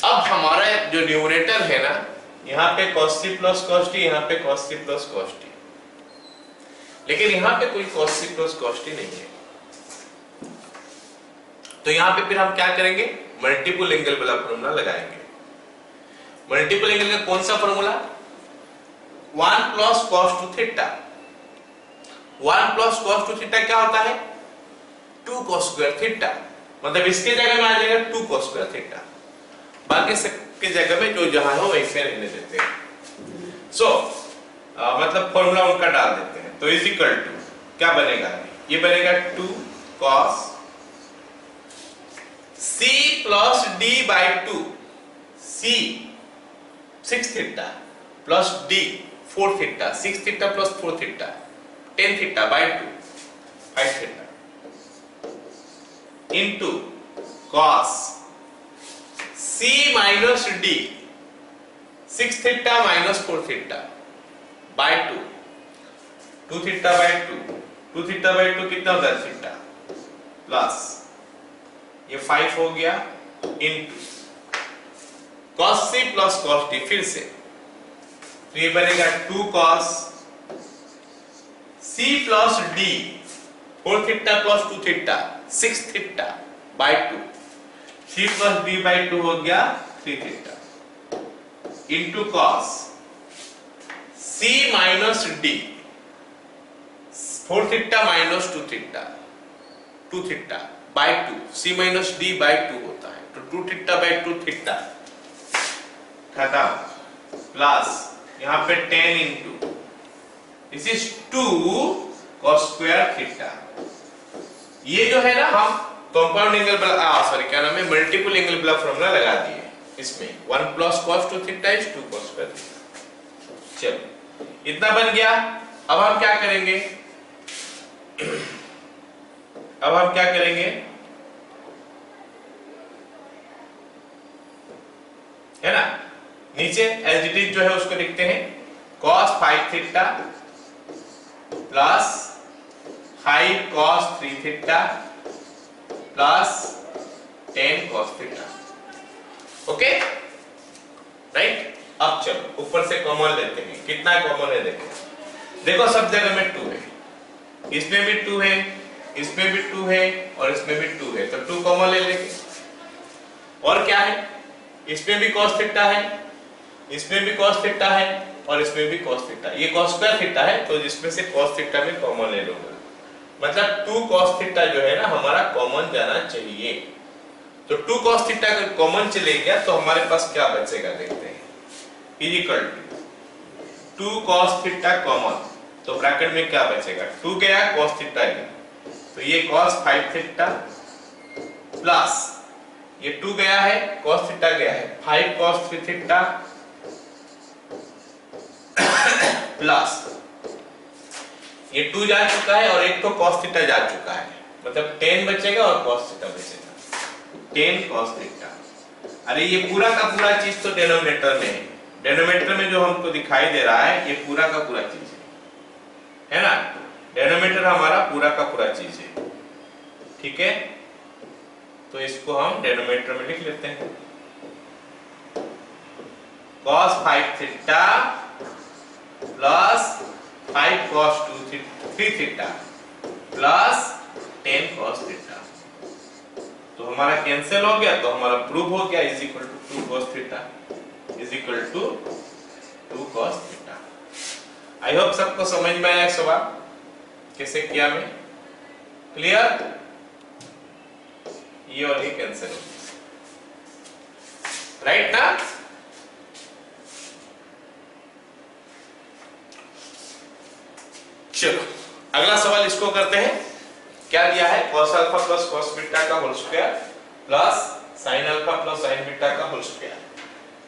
अब हमारा जो न्यूमरेटर है ना, यहाँ पे cos c plus cos d, यहाँ पे cos c plus cos d, लेकिन यहाँ पे कोई cos c plus cos d नहीं है, तो यहाँ पे फिर हम क्या करेंगे, मल्टीपल एंगल वाला फॉर्मूला लगाएंगे। मल्टीपल एंगल का कौन सा formula, 1 plus cos 2 theta, 1 plus cos 2 theta क्या होता है 2 cos स्क्वायर थीटा, मतलब इसके जगह में आ जाएगा 2 cos स्क्वायर थीटा, बाकी सबके जगह में जो जहां हो वैसे रहने देते हैं। सो मतलब फॉर्मूला उनका डाल देते हैं। तो इज इक्वल टू क्या बनेगा, ये बनेगा 2 cos c plus d by 2, c 6 theta plus d 4 theta, 6 theta plus 4 theta 10 theta by 2 5 theta into cos c minus d 6 theta minus 4 theta by 2 theta by 2 theta by 2 कितना होता है theta plus ये 5 हो गया into cos c plus cos d, फिर से तो ये बनेगा 2 cos c plus d 4 theta plus 2 theta 6 theta by 2, c plus d by 2 हो गया 3 theta into cos c minus d 4 theta minus 2 theta by 2, c minus d by 2 होता है, तो 2 थीटा बाई 2 थीटा खत्म प्लस यहाँ पे 10 into this is 2 cos square theta. ये जो है ना हम कंपाउंड एंगल क्या नाम है मल्टीपल एंगल ब्लॉक फॉर्मूला लगा दिए इसमें 1 plus cos 2 theta is 2 cos square theta. चलो इतना बन गया। अब हम क्या करेंगे, है ना, नीचे एज इट इज जो है उसको लिखते हैं cos 5 theta plus 5 cos 3 theta plus 10 cos theta. Okay right. अब चलो ऊपर से कॉमन लेते हैं, कितना कॉमन है देखो सब जगह में 2 है, इसमें भी 2 है, इसमें भी 2 है और इसमें भी 2 है, तो 2 कॉमन ले लेंगे। और क्या है, इसमें भी cos थीटा है, इसमें भी cos थीटा है और इसमें भी cos थीटा, ये cos स्क्वायर थीटा है, तो जिसमें से cos थीटा में कॉमन ले लूंगा, मतलब 2 cos थीटा जो है ना हमारा कॉमन जाना चाहिए। तो 2 cos थीटा अगर कॉमन चले गया तो हमारे पास क्या बचेगा देखते हैं, is equal to 2 cos theta common, तो ब्रैकेट में क्या बचेगा 2 गया cos थीटा गया, तो ये cos 5 थीटा प्लस ये 2 गया है cos थीटा गया है 5 cos 3 थीटा प्लस ये 2 जा चुका है और एक तो cos थीटा जा चुका है, मतलब 10 बचेगा और cos थीटा बचेगा 10 cos थीटा। अरे ये पूरा का पूरा चीज तो डिनोमिनेटर में है, डिनोमिनेटर में जो हमको दिखाई दे रहा है ये पूरा का पूरा चीज है ना, डिनोमिनेटर हमारा पूरा का पूरा चीज है, ठीक है। तो इसको हम डिनोमिनेटर में लिख लेते हैं cos 5 theta plus 5 cos 3 theta plus 10 cos theta, तो हमारा कैंसिल हो गया, तो हमारा प्रूफ हो गया is equal to 2 cos theta is equal to 2 cos theta. I hope सबको समझ में आया सवाल कैसे किया मैं, क्लियर। ये और ये कैंसिल हो गया, राइट ना। चलो अगला सवाल इसको करते हैं। क्या दिया है, cos alpha plus cos beta का whole square plus sin alpha plus sin beta का whole square,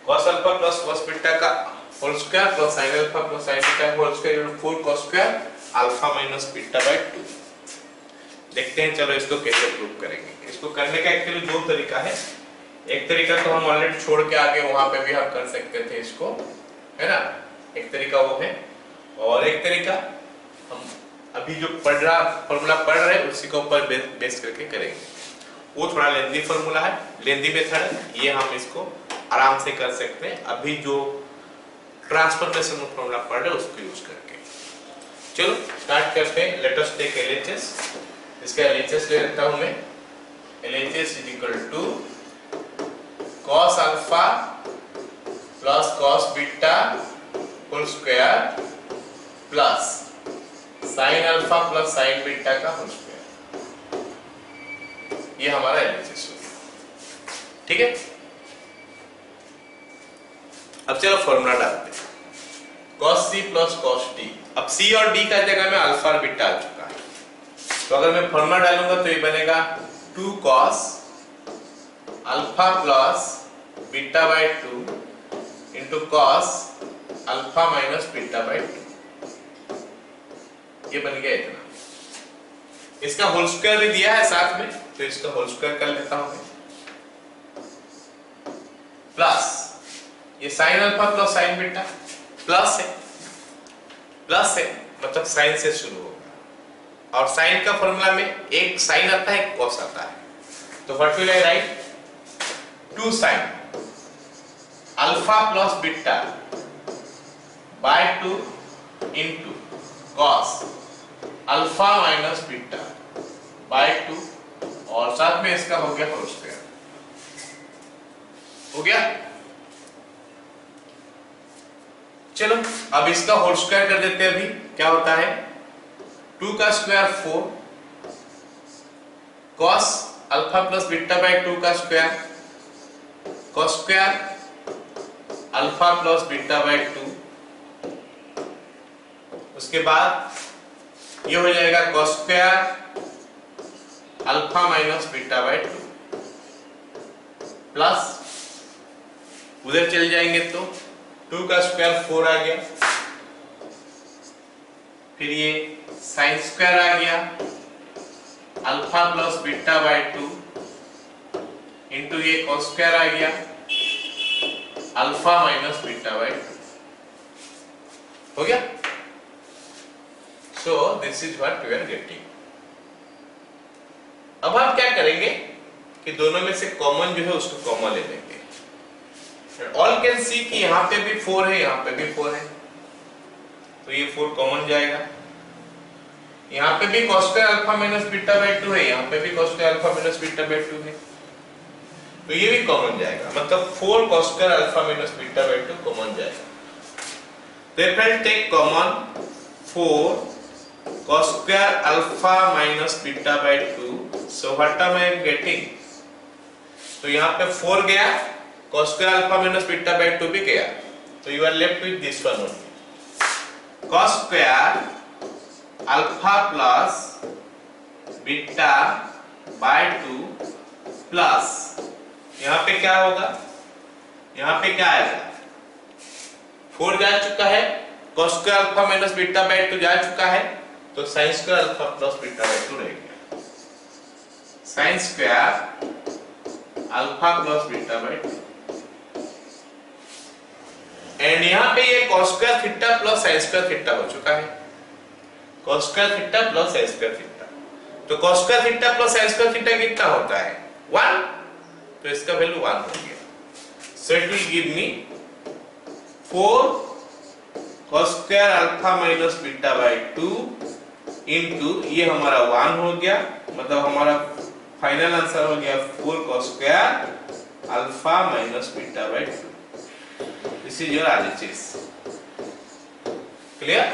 cos alpha plus cos beta का whole square plus sin alpha plus sin beta का whole square 4 cos square alpha minus beta by 2। देखते हैं चलो इसको कैसे prove करेंगे। इसको करने का एक्चुअली 2 तरीका है, एक तरीका तो हम ऑलरेडी छोड़ के आगे वहां पे भी हम कर सकते थे इसको, है ना, एक तरीका वो है, और एक तरीका हम अभी जो फॉर्मूला पढ़ रहे हैं उसी के ऊपर बेस करके करेंगे। वो थोड़ा लेंथी फॉर्मूला है, लेंथी मेथड है, ये हम इसको आराम से कर सकते हैं अभी जो ट्रांसफॉर्मेशन फॉर्मूला पढ़ रहे हैं उसको यूज करके। चलो स्टार्ट करते हैं। Let us take LHS. इसका एलएचएस ले लेता हूं मैं। LHS is equal to cos alpha plus cos beta whole square plus sin alpha plus sin beta का होल स्क्वायर। ये हमारा LHS हो गया। ठीक है, अब चलो फॉर्मूला डालते हैं, cos C plus cos D। अब C और D का जगह में अल्फा और बीटा आ चुका है, तो अगर मैं फॉर्मूला डालूंगा तो ये बनेगा 2 cos alpha plus beta by 2 into cos alpha minus beta by 2, ये बन गया इतना। इसका होल स्क्वायर भी दिया है साथ में, तो इसका होल स्क्वायर कर लेता हूं मैं, प्लस ये sine alpha plus sign beta, plus है मतलब साइन से शुरू होगा, और साइन का फॉर्मूला में एक साइन आता है एक कॉस आता है, तो what will I right, 2 sine alpha plus beta by 2 into cos alpha minus beta by 2, और साथ में इसका हो गया होल स्क्वायर। हो गया, चलो अब इसका होल स्क्वायर कर देते हैं। अभी क्या होता है, 2 का square 4 cos alpha plus beta by 2 का square cos square alpha plus beta by 2, उसके बाद ये हो जाएगा cos square alpha minus beta by 2, plus उधर चले जाएंगे तो 2 का स्क्वायर 4 आ गया, फिर ये साइन स्क्वायर आ गया alpha plus beta by 2 into ये cos स्क्वायर आ गया अल्फा माइनस बीटा बाय 2। हो गया, so this is what we are getting. अब हम क्या करेंगे कि दोनों में से कॉमन जो है उसको कॉमन ले लेंगे। ऑल कैन सी कि यहाँ पे भी 4 है, यहाँ पे भी 4 है, तो ये 4 कॉमन जाएगा। यहाँ पे भी cos square alpha minus beta by 2 है, यहाँ पे भी cos square alpha minus beta by 2 है, तो ये भी कॉमन जाएगा, मतलब 4 cos square alpha minus beta by 2 common जाएगा। तो if I take common 4 cos square alpha minus beta by 2, so what am I getting? तो यहाँ पे 4 गया, cos square alpha minus beta by 2 भी गया, तो you are left with this one only, cos square alpha plus beta by 2 plus यहाँ पे क्या होगा, यहाँ पे क्या आएगा, 4 जा चुका है, cos square alpha minus beta by 2 जा चुका है, तो sin square alpha plus beta by 2 रह गया, sin square alpha plus beta by 2, and यहाँ पे ये cos square theta plus sin square theta हो चुका है, cos square theta plus sin square theta, तो cos square theta plus sin square theta कितना होता है 1, तो इसका वैल्यू 1 हो गया, so it will give me 4 cos square alpha minus beta by 2 into ये हमारा 1 हो गया, मतलब हमारा फाइनल आंसर हो गया 4 cos square alpha minus beta by 2। This is your RHS। Clear?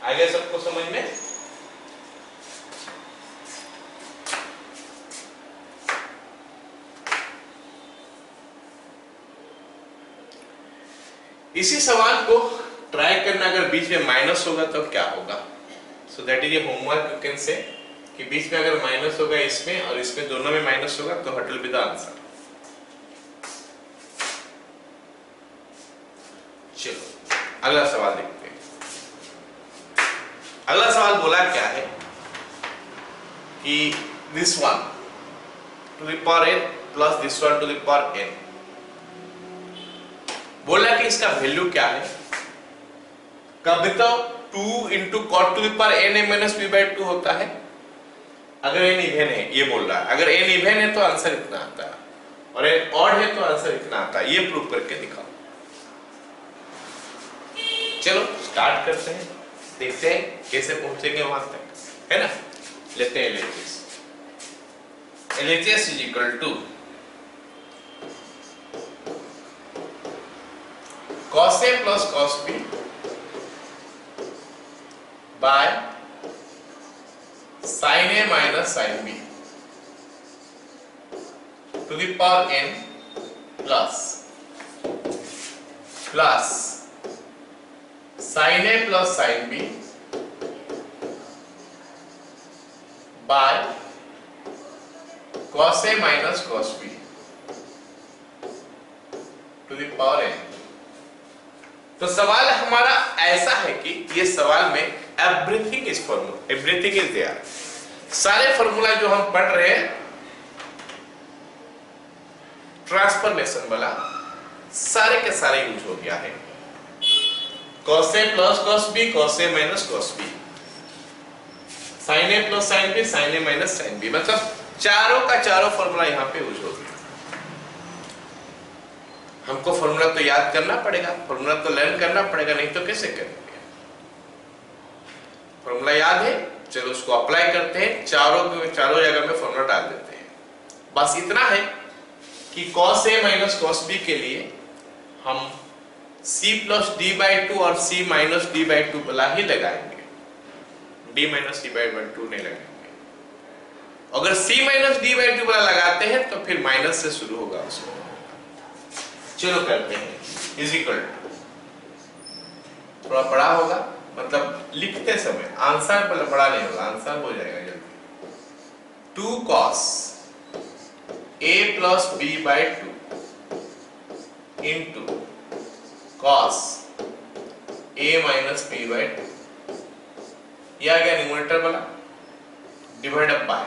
आ गया सबको समझ में? इसी सवाल को ट्राई करना, अगर बीच में माइनस होगा तो क्या होगा, so that is a homework you can say, कि बीच में अगर माइनस होगा इसमें और इसमें दोनों में माइनस होगा तो what will be the answer. चलो अगला सवाल देखते हैं। अगला सवाल बोला क्या है कि this one two the power n plus this one two the power n, बोला कि इसका वैल्यू क्या है, कब तो 2 into cot to the power n m minus b by 2 होता है, अगर n इवन है, ये बोल रहा है, अगर n इवन है तो आंसर इतना आता है, और n ऑड है तो आंसर इतना आता है, ये प्रूव करके दिखाओ। चलो स्टार्ट करते हैं, देखते हैं कैसे पहुंचेंगे वहां तक, है ना। लेते हैं LHS। LHS is equal to cos A plus cos B by sine A minus sine B to the power n plus sine A plus sine B by cos a minus cos b to the power n। तो सवाल हमारा ऐसा है कि ये सवाल में everything is formula, everything is there. सारे फॉर्मूला जो हम पढ़ रहे हैं ट्रांसफॉर्मेशन वाला, सारे के सारे यूज हो गया है। cos a plus cos b, cos a minus cos b, sin a plus sin b, sin a minus sin b, मतलब चारों का चारों फॉर्मूला यहाँ पे यूज हो गया। हमको फॉर्मूला तो याद करना पड़ेगा, फॉर्मूला तो लर्न करना पड़ेगा, नहीं तो कैसे करेंगे। फॉर्मूला याद है, चलो उसको अप्लाई करते हैं, चारों जगह में फॉर्मूला डाल देते हैं। बस इतना है कि cos a minus cos b के लिए हम c plus d by two और c minus D by two वाला ही लगाएंगे, d minus D by two नहीं लगाएंगे। अगर c minus D by two वाला लगाते हैं तो फिर माइनस से शुरू होगा उसमें। चलो करते हैं, इज इक्वल थोड़ा बड़ा होगा, मतलब लिखते समय आंसर पर बड़ा नहीं होगा, आंसर हो जाएगा जल्दी। 2 cos a plus b by two into cos a minus b by to, यह आ गया न्यूमरेटर वाला, डिवाइड अप बाय,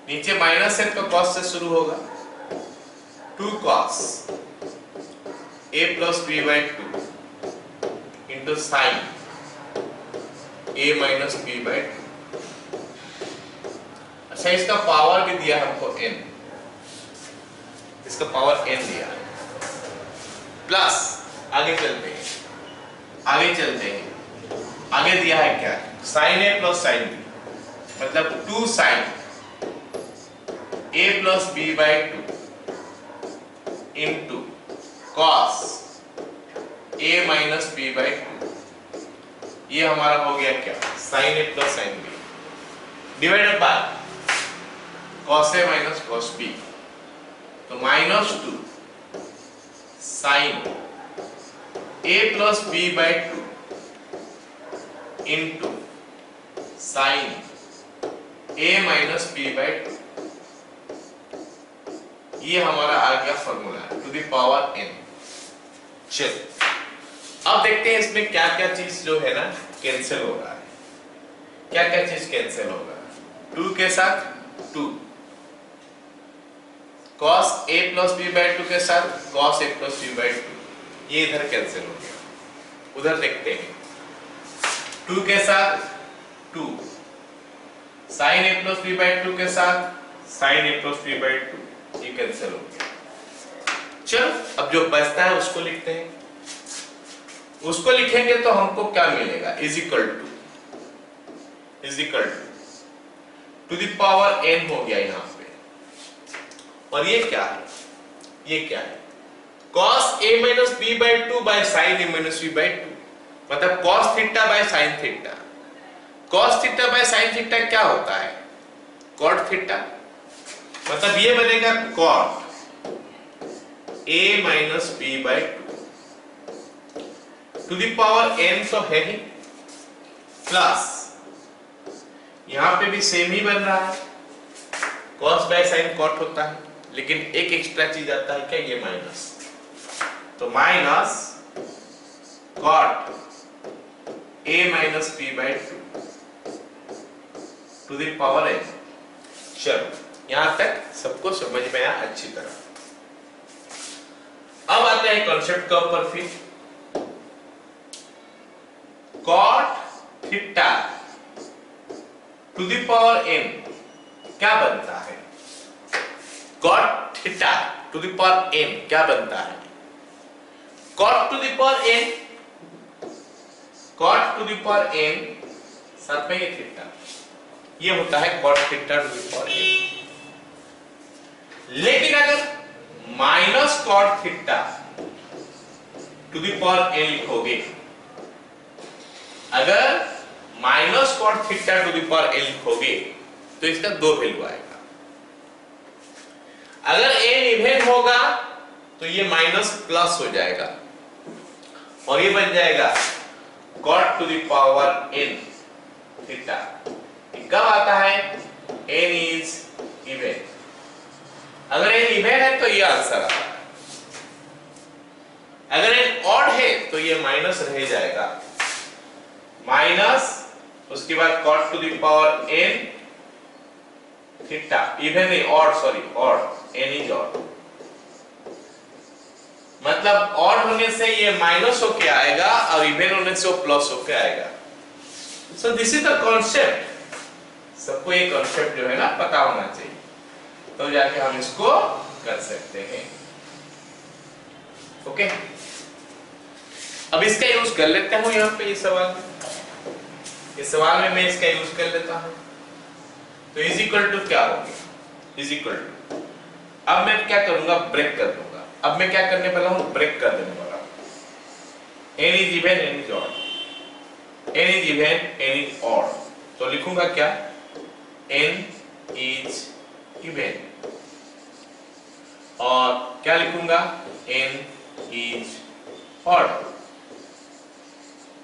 नीचे माइनस है तो cos से शुरू होगा। 2 cos a plus b by two into sign a minus b by to. अच्छा, इसका पावर भी दिया हमको n, इसका पावर n दिया, प्लस आगे चलते हैं, आगे दिया है क्या, sine a plus sine b, मतलब 2 sine a plus b by two into cos a minus b by two, ये हमारा हो गया क्या, sin a plus sin b divided by cos a minus cos b, तो minus 2 sin a plus b by two into sin a minus b by two, ये हमारा आ गया formula to the power n। चलो अब देखते हैं इसमें क्या क्या चीज जो है ना कैंसिल हो रहा है, क्या क्या चीज कैंसिल होगा। 2 के साथ 2, cos a plus b by to के साथ cos a plus b by two, ये इधर कैंसिल हो गया। उधर देखते हैं, 2 के साथ 2, sin a plus b by to के साथ sin a plus b by two, ये कैंसिल हो गया। चलो अब जो बचता है उसको लिखते हैं, उसको लिखेंगे तो हमको क्या मिलेगा, is equal to the power n हो गया यहाँ पे, और ये क्या है, cos a minus b by two by sin a minus b by two, मतलब cos theta by sin theta. cos theta by sin theta क्या होता है, cot थीटा, मतलब ये बनेगा cot a minus b by to the power n तो है ही, प्लस यहां पे भी सेम ही बन रहा है, cos बाय sin cot होता है, लेकिन एक एक्स्ट्रा चीज आता है क्या, ये माइनस, तो minus cot a minus b by to the power n। चलो यहां तक सबको समझ में आया अच्छी तरह। अब आते हैं कॉन्सेप्ट के ऊपर फिर, cot theta to the power n क्या बनता है, cot theta to the power n क्या बनता है, cot to the power n, cot to the power n साथ में ये थीटा, ये होता है cot theta to the power n। लेकिन अगर minus cot theta to the power n लिखोगे, अगर minus cot theta to the power n लिखोगे तो इसका 2 वैल्यू आएगा। अगर n इवन होगा तो ये माइनस प्लस हो जाएगा और ये बन जाएगा cot to the power n theta. कब आता है? n is even. अगर n इवन है तो ये आंसर आता है, अगर n ऑड है तो ये माइनस रह जाएगा, माइनस उसके बाद cot to the power n theta. Even नहीं, odd, sorry odd, n is odd, मतलब ऑड होने से ये माइनस होके आएगा और इवन होने से वो प्लस होके आएगा। सो दिस इज द कॉन्सेप्ट। सबको ये कॉन्सेप्ट जो है ना पता होना चाहिए, तो जाके हम इसको कर सकते हैं। ओके, अब इसका यूज कर लेते हैं यहाँ पे इस सवाल में। इस सवाल में मैं इसका यूज कर लेता हूं। तो इज इक्वल टू क्या हो गया? इज इक्वल टू, अब मैं क्या करूंगा? ब्रेक कर दूंगा। अब मैं क्या करने वाला हूं? ब्रेक कर देने वाला हूं। n is even, n is odd, n is even, n is odd. तो लिखूंगा क्या? n इज इवन और क्या लिखूंगा? n is odd.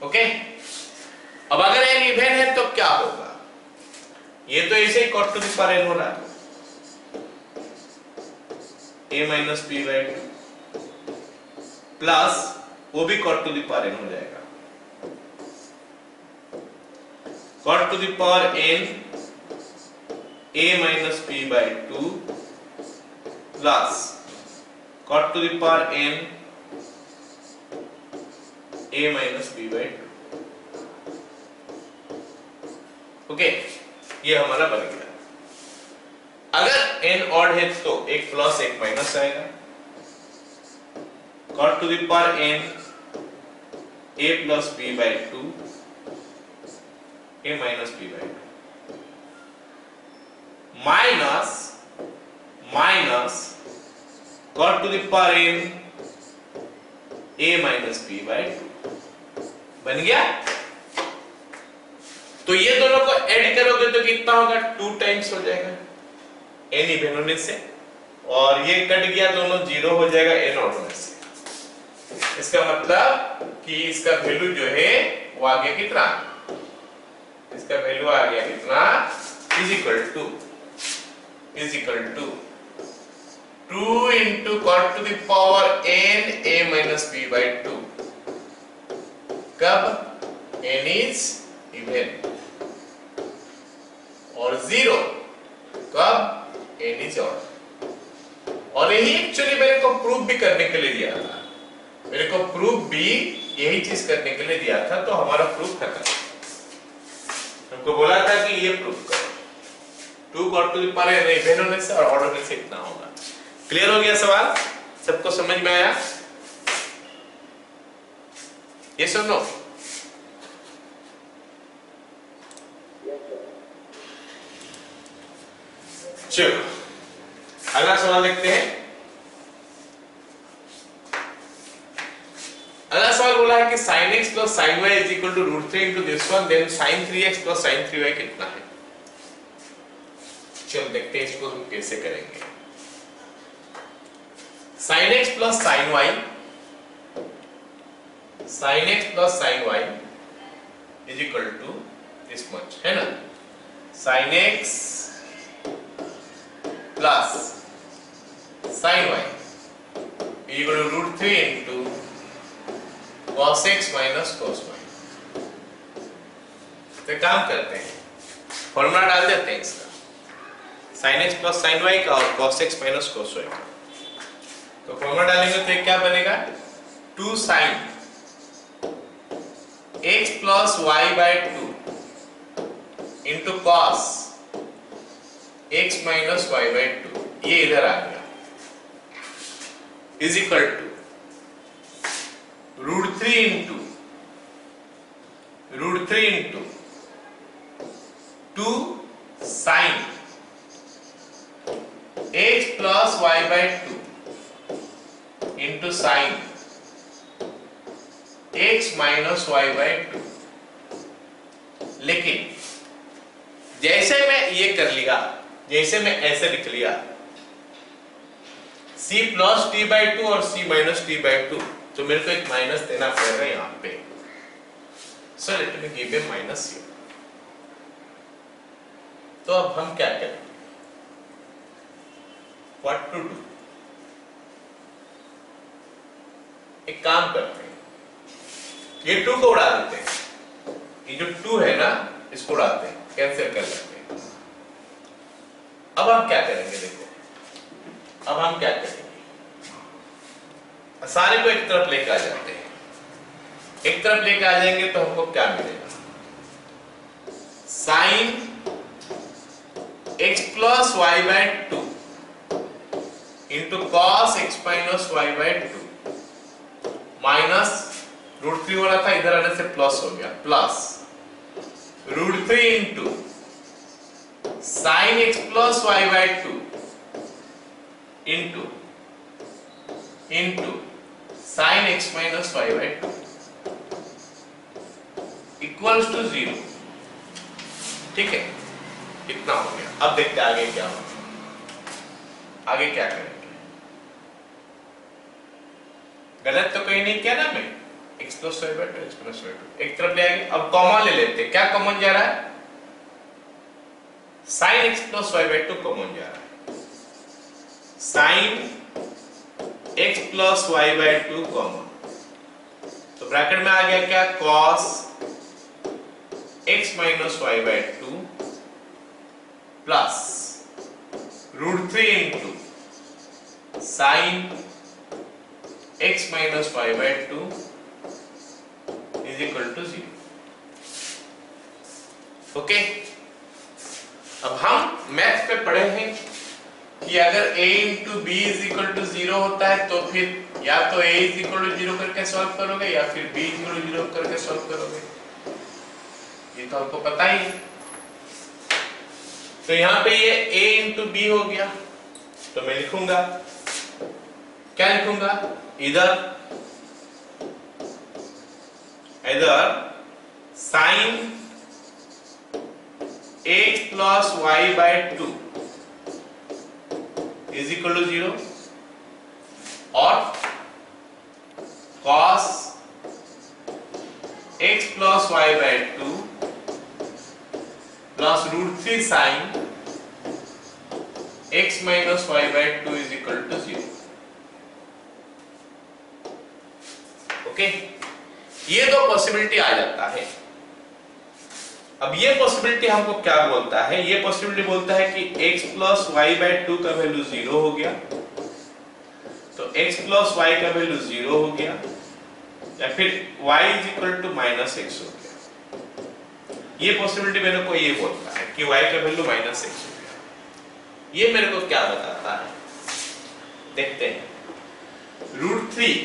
ओके, अब अगर n इवन है तो क्या होगा? ये तो ऐसे ही cot to the power n हो रहा है, a minus p by 2 plus वो भी cot to the power n हो जाएगा, cot to the power n a minus p by 2 plus cot to the power n a minus p by 2। Okay, ये हमारा बन गया। अगर n ऑड है तो एक प्लस एक माइनस आएगा, cot to the power n a plus p by 2 a minus p by 2 minus minus cot to the power n a minus p by 2 बन गया। तो ये दोनों को ऐड करोगे तो कितना होगा? 2 टाइम्स हो जाएगा n इवन होने से, और ये कट गया, दोनों 0 हो जाएगा n ऑड होने से। इसका मतलब कि इसका वैल्यू जो है वो आ गया कितना? इसका वैल्यू आ गया कितना? Is equal to 2 into cot to the power n a minus p by 2। कब? n is even और 0 कब? n is odd। और यही एक्चुअली मेरे को प्रूफ भी करने के लिए दिया था, मेरे को प्रूफ भी यही चीज करने के लिए दिया था, तो हमारा प्रूफ खत्म। हमको बोला था कि ये प्रूफ करो, 2 cot to the power n even होने से और ऑड होने से इतना होगा। क्लियर हो गया सवाल? सबको समझ में आया? ये सुनो, चलो अगला सवाल देखते हैं। अगला सवाल बोला है कि sin x plus sin y is equal to √3 into this one, then sin 3x plus sin 3y कितना है? चलो देखते हैं इसको हम कैसे करेंगे। sin x plus sin y, sin x plus sin y is equal to this much, है ना? sin x plus sin y is equal to √3 into cos x minus cos y। तो काम करते हैं, फॉर्मूला डाल देते हैं इसका, sin x plus sin y का और cos x minus cos y का। तो फॉर्मूला डालेंगे तो क्या बनेगा? 2 sin x plus y by 2 into cos x minus y by 2, ये इधर आ गया, is equal to √3 into 2 sin x plus y by 2 into sin x minus y by 2। लेकिन जैसे मैं ये कर लिया, जैसे मैं ऐसे लिख लिया c plus T by two और c minus T by two, तो मेरे को एक माइनस देना पड़ेगा यहाँ पे। So let me give a minus c। तो अब हम क्या करें, व्हाट टू डू? एक काम करते हैं, ये 2 को उड़ा देते हैं, ये जो 2 है ना इसको उड़ाते हैं, कैंसिल कर लेते हैं। अब हम क्या करेंगे, देखो अब हम क्या करेंगे, सारे को एक तरफ लेकर आ जाते हैं। एक तरफ लेकर आ जाएंगे तो हमको क्या मिलेगा, sine x plus Y by two into cos x minus Y by two minus √3 वाला था, इधर आने से प्लस हो गया, plus √3 into sine x plus Y by two into sine x minus Y by two equals to 0। ठीक है, इतना हो गया। अब देखते हैं आगे क्या होगा, आगे क्या करेंगे। गलत तो कहीं नहीं किया ना मैं, x plus Y by two, x plus Y two एक तरफ ले आएंगे। अब कॉमन ले लेते हैं, क्या कॉमन जा रहा है, sine x plus Y by two common जा रहा है, sine x plus Y by two common, तो ब्रैकेट में आ गया क्या, cos x minus Y by two plus √3 into sine x minus Y by two is equal to 0। Okay, अब हम मैथ पे पढ़े हैं कि अगर a into B is equal to 0 होता है तो फिर या तो a इज इक्वल टू 0 करके सॉल्व करोगे या फिर b इज इक्वल टू 0 करके सॉल्व करोगे, ये तो आपको पता ही है। तो यहाँ पे ये a इंटू बी हो गया, तो मैं लिखूंगा, क्या लिखूंगा, इधर sine x plus Y by two is equal to 0 और cos x plus Y by two plus √3 sine x minus Y by two is equal to 0। Okay, ये दो पॉसिबिलिटी आ जाता है। अब ये पॉसिबिलिटी हमको क्या बोलता है, ये पॉसिबिलिटी बोलता है कि x plus Y by two का वैल्यू 0 हो गया, तो x प्लस वाई का वैल्यू 0 हो गया, या फिर y is equal to minus x हो गया। ये पॉसिबिलिटी मेरे को ये बोलता है कि y का वैल्यू माइनस x हो गया। ये मेरे को क्या बताता है, देखते हैं, √3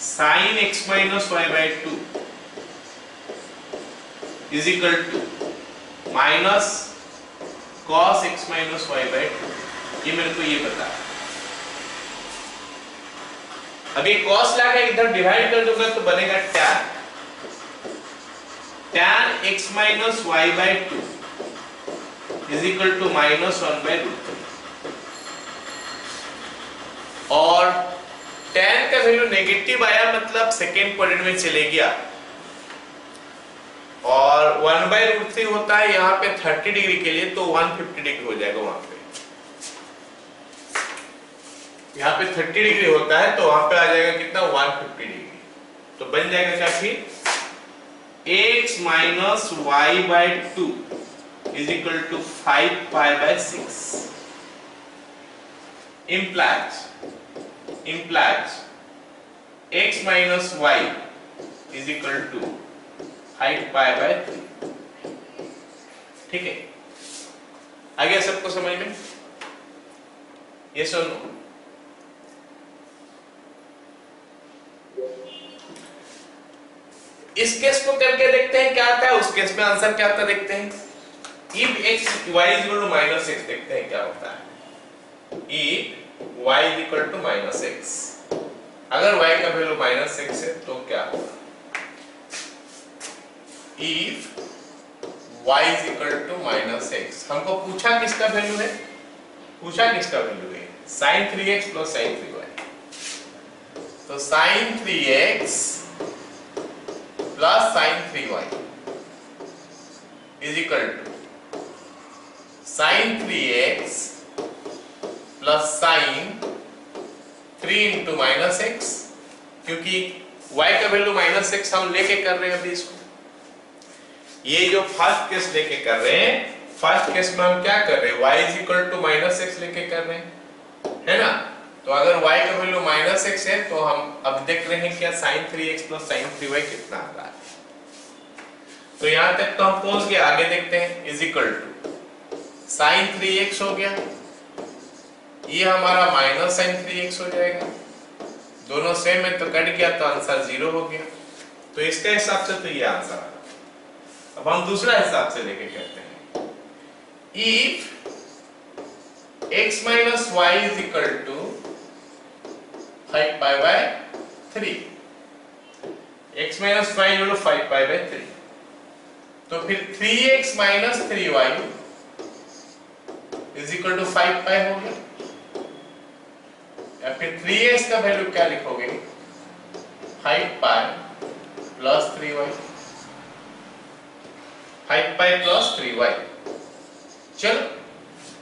sine x minus Y by two is equal to minus cos x minus Y by two, ये मेरे को ये बता है। अब ये cos लाके इधर डिवाइड कर दूंगा तो बनेगा tan x minus Y by two is equal to minus 1 by √3, और tan का वैल्यू नेगेटिव आया मतलब सेकेंड क्वाड्रेंट में चले गया, और 1 बाय √3 होता है यहाँ पे 30 डिग्री के लिए, तो 150 डिग्री हो जाएगा वहां पे। यहाँ पे 30 डिग्री होता है तो वहां पे आ जाएगा कितना, 150 डिग्री। तो बन जाएगा क्या फिर, x minus Y by two is equal to 5 pi by 6 implies x minus y is equal to 5 pi by 3। ठीक है, आ गया सबको समझ में, ये सुनो। इस केस को करके देखते हैं क्या आता है, उस केस में आंसर क्या आता है देखते हैं। if x y is equal to minus x, देखते हैं क्या होता है। if y is equal to minus x, अगर y का वैल्यू minus x है तो क्या होगा। if y is equal to minus x. हमको पूछा किसका वैल्यू है, sin 3x plus sin 3y। तो sin 3x plus sin 3y is equal to sin 3x plus sin 3 into minus x, क्योंकि y का वैल्यू माइनस एक्स हम लेके कर रहे हैं अभी इसको। ये जो फर्स्ट केस लेके कर रहे हैं, फर्स्ट केस में हम क्या कर रहे हैं, y is equal to minus x लेके कर रहे हैं, है ना। तो अगर y का वैल्यू माइनस एक्स है तो हम अब देख रहे हैं क्या sin 3x plus sin 3y कितना आ रहा है। तो यहां तक तो हम पहुंच गए, आगे देखते हैं। Is equal to sin 3x हो गया, ये हमारा माइनस sin 3x हो जाएगा, दोनों सेम है तो कट गया तो आंसर 0 हो गया। तो इसके हिसाब से तो ये आंसर आ रहा। अब हम दूसरा हिसाब से लेके करते हैं। If x minus y is equal to 5 pi by 3, x minus y equal to 5 pi by 3, तो फिर 3x minus 3y is equal to 5 pi हो गया। या फिर 3x का वैल्यू क्या लिखोगे, 5 pi plus 3y, 5 pi plus 3y। चलो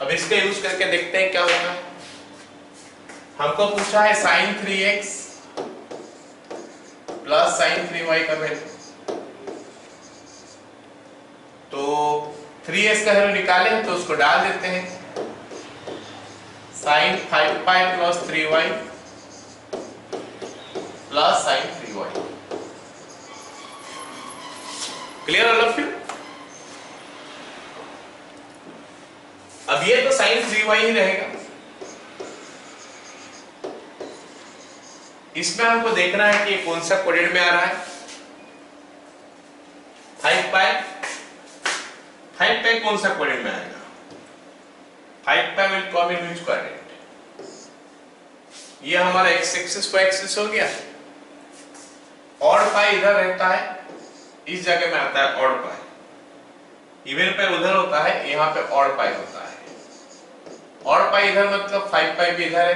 अब इसका यूज करके देखते हैं क्या होगा। हमको पूछा है sin 3x plus sin 3y का वैल्यू, तो 3x का वैल्यू निकाले हैं तो उसको डाल देते हैं। sin 5 pi plus 3y plus sin 3y। Clear all of you. अब ये तो sin 3y ही रहेगा। इसमें हमको देखना है कि ये कौन सा कोडेड में आ रहा है। 5 pi कौन सा कोडेड में आएगा, 5 pi will come in which coordinate. ये हमारा x एक्सिस को एक्सिस हो गया, ऑड पाई इधर रहता है, इस जगह में आता है ऑड पाई, इवन पाई उधर होता है, यहाँ पे ऑड पाई होता है। ऑड पाई इधर मतलब 5 पाई भी इधर है।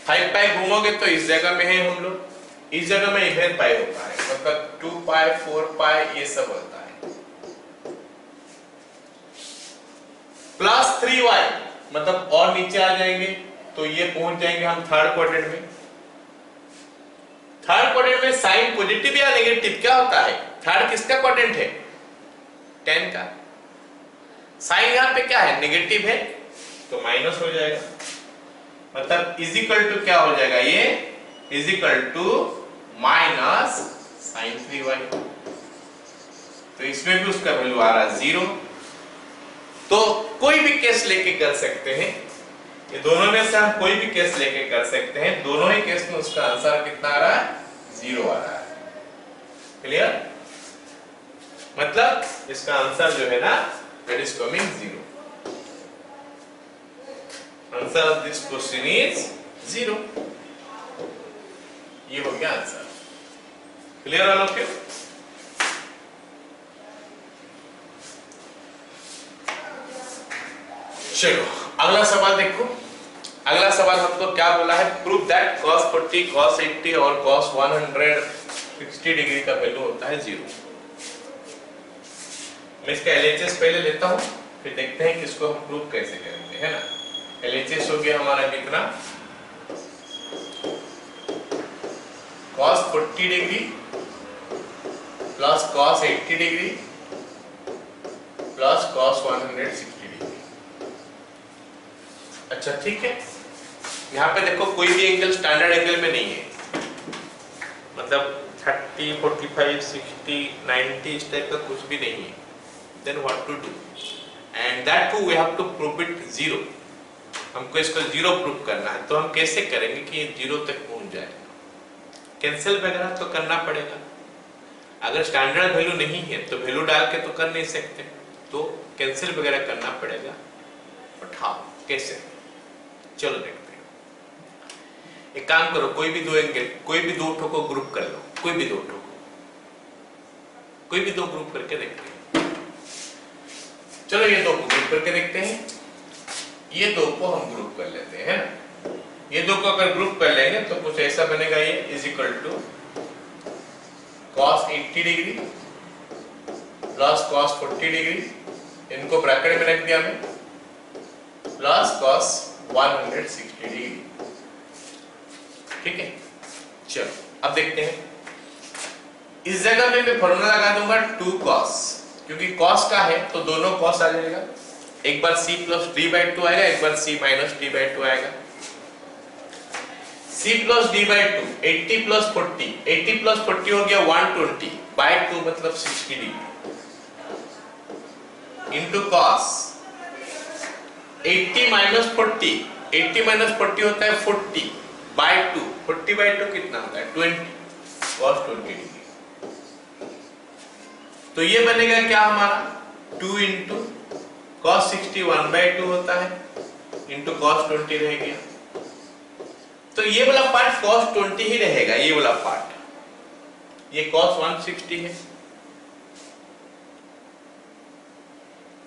5 पाई घूमोगे तो इस जगह में है हम लोग, इस जगह में इवन पाई होता है, मतलब 2 पाई 4 पाई ये सब होता है। प्लस 3y मतलब और नीचे आ जाएंगे तो ये पहुंच जाएंगे हम थर्ड क्वाड्रेंट में। थर्ड क्वाड्रेंट में साइन पॉजिटिव या नेगेटिव क्या होता है, थर्ड किसका क्वाड्रेंट है, 10 का। साइन यहां पे क्या है, नेगेटिव है, तो माइनस हो जाएगा, मतलब इज इक्वल टू क्या हो जाएगा, ये is equal to minus sin 3y। तो इसमें भी उसका वैल्यू आ रहा है 0। तो कोई भी केस लेके कर सकते हैं, ये दोनों में से हम कोई भी केस लेके कर सकते हैं, दोनों ही केस में उसका आंसर कितना आ रहा है, 0 आ रहा है। क्लियर, मतलब इसका आंसर जो है ना, that is coming 0. Answer of this question is 0. ये हो गया answer. Clear all of you. चलो अगला सवाल देखो। अगला सवाल हमको क्या बोला है, प्रूव दैट cos 40, cos 80 और cos 160 डिग्री का वैल्यू होता है 0। मैं इसका LHS पहले लेता हूं, फिर देखते हैं कि इसको हम प्रूव कैसे करेंगे, है ना। LHS हो गया हमारा कितना, cos 40 degree plus cos 80 degree plus cos 160 degree. अच्छा ठीक है, यहाँ पे देखो कोई भी एंगल स्टैंडर्ड एंगल में नहीं है, मतलब 30, 45, 60, 90 इस टाइप का कुछ भी नहीं है। Then what to do? And that too we have to prove it 0. हमको इसको 0 प्रूव करना है, तो हम कैसे करेंगे कि ये 0 तक पहुंच जाए। कैंसिल वगैरह तो करना पड़ेगा, अगर स्टैंडर्ड वैल्यू नहीं है तो वैल्यू डाल के तो कर नहीं सकते, तो कैंसिल वगैरह करना पड़ेगा। बट हाँ कैसे, चलो देखते हैं। एक काम करो, कोई भी दो एंगल, कोई भी दो ठो को ग्रुप कर लो, कोई भी दो ठो कोई भी दो ग्रुप करके देखते हैं। चलो ये दो को ग्रुप करके देखते हैं। ये दो को हम ग्रुप कर लेते हैं, है ना। ये दो को अगर ग्रुप कर लेंगे तो कुछ ऐसा बनेगा, ये is equal to cos 80 degree plus cos 40 degree, इनको ब्रैकेट में रख दिया मैं, प्लस cos 160 डिग्री। ठीक है, चलो अब देखते हैं। इस जगह में मैं फॉर्मूला लगा दूंगा 2 cos, क्योंकि cos का है तो दोनों cos आ जाएगा। एक बार c प्लस d बाई 2 आएगा, एक बार c माइनस d बाई 2 आएगा। c plus d by 2 80 plus 40, 80 plus 40 हो गया 120 बाई 2 मतलब 60 degree, into cos 80 minus 40, 80 minus 40 होता है 40 बाई 2, 40 बाई 2 कितना होता है 20, cos 20 डिग्री। तो ये बनेगा क्या हमारा 2 इंटू cos 60 1 बाई 2 होता है, इंटू cos 20 रह गया। तो ये वाला पार्ट cos 20 ही रहेगा, ये वाला पार्ट, ये cos 160 है।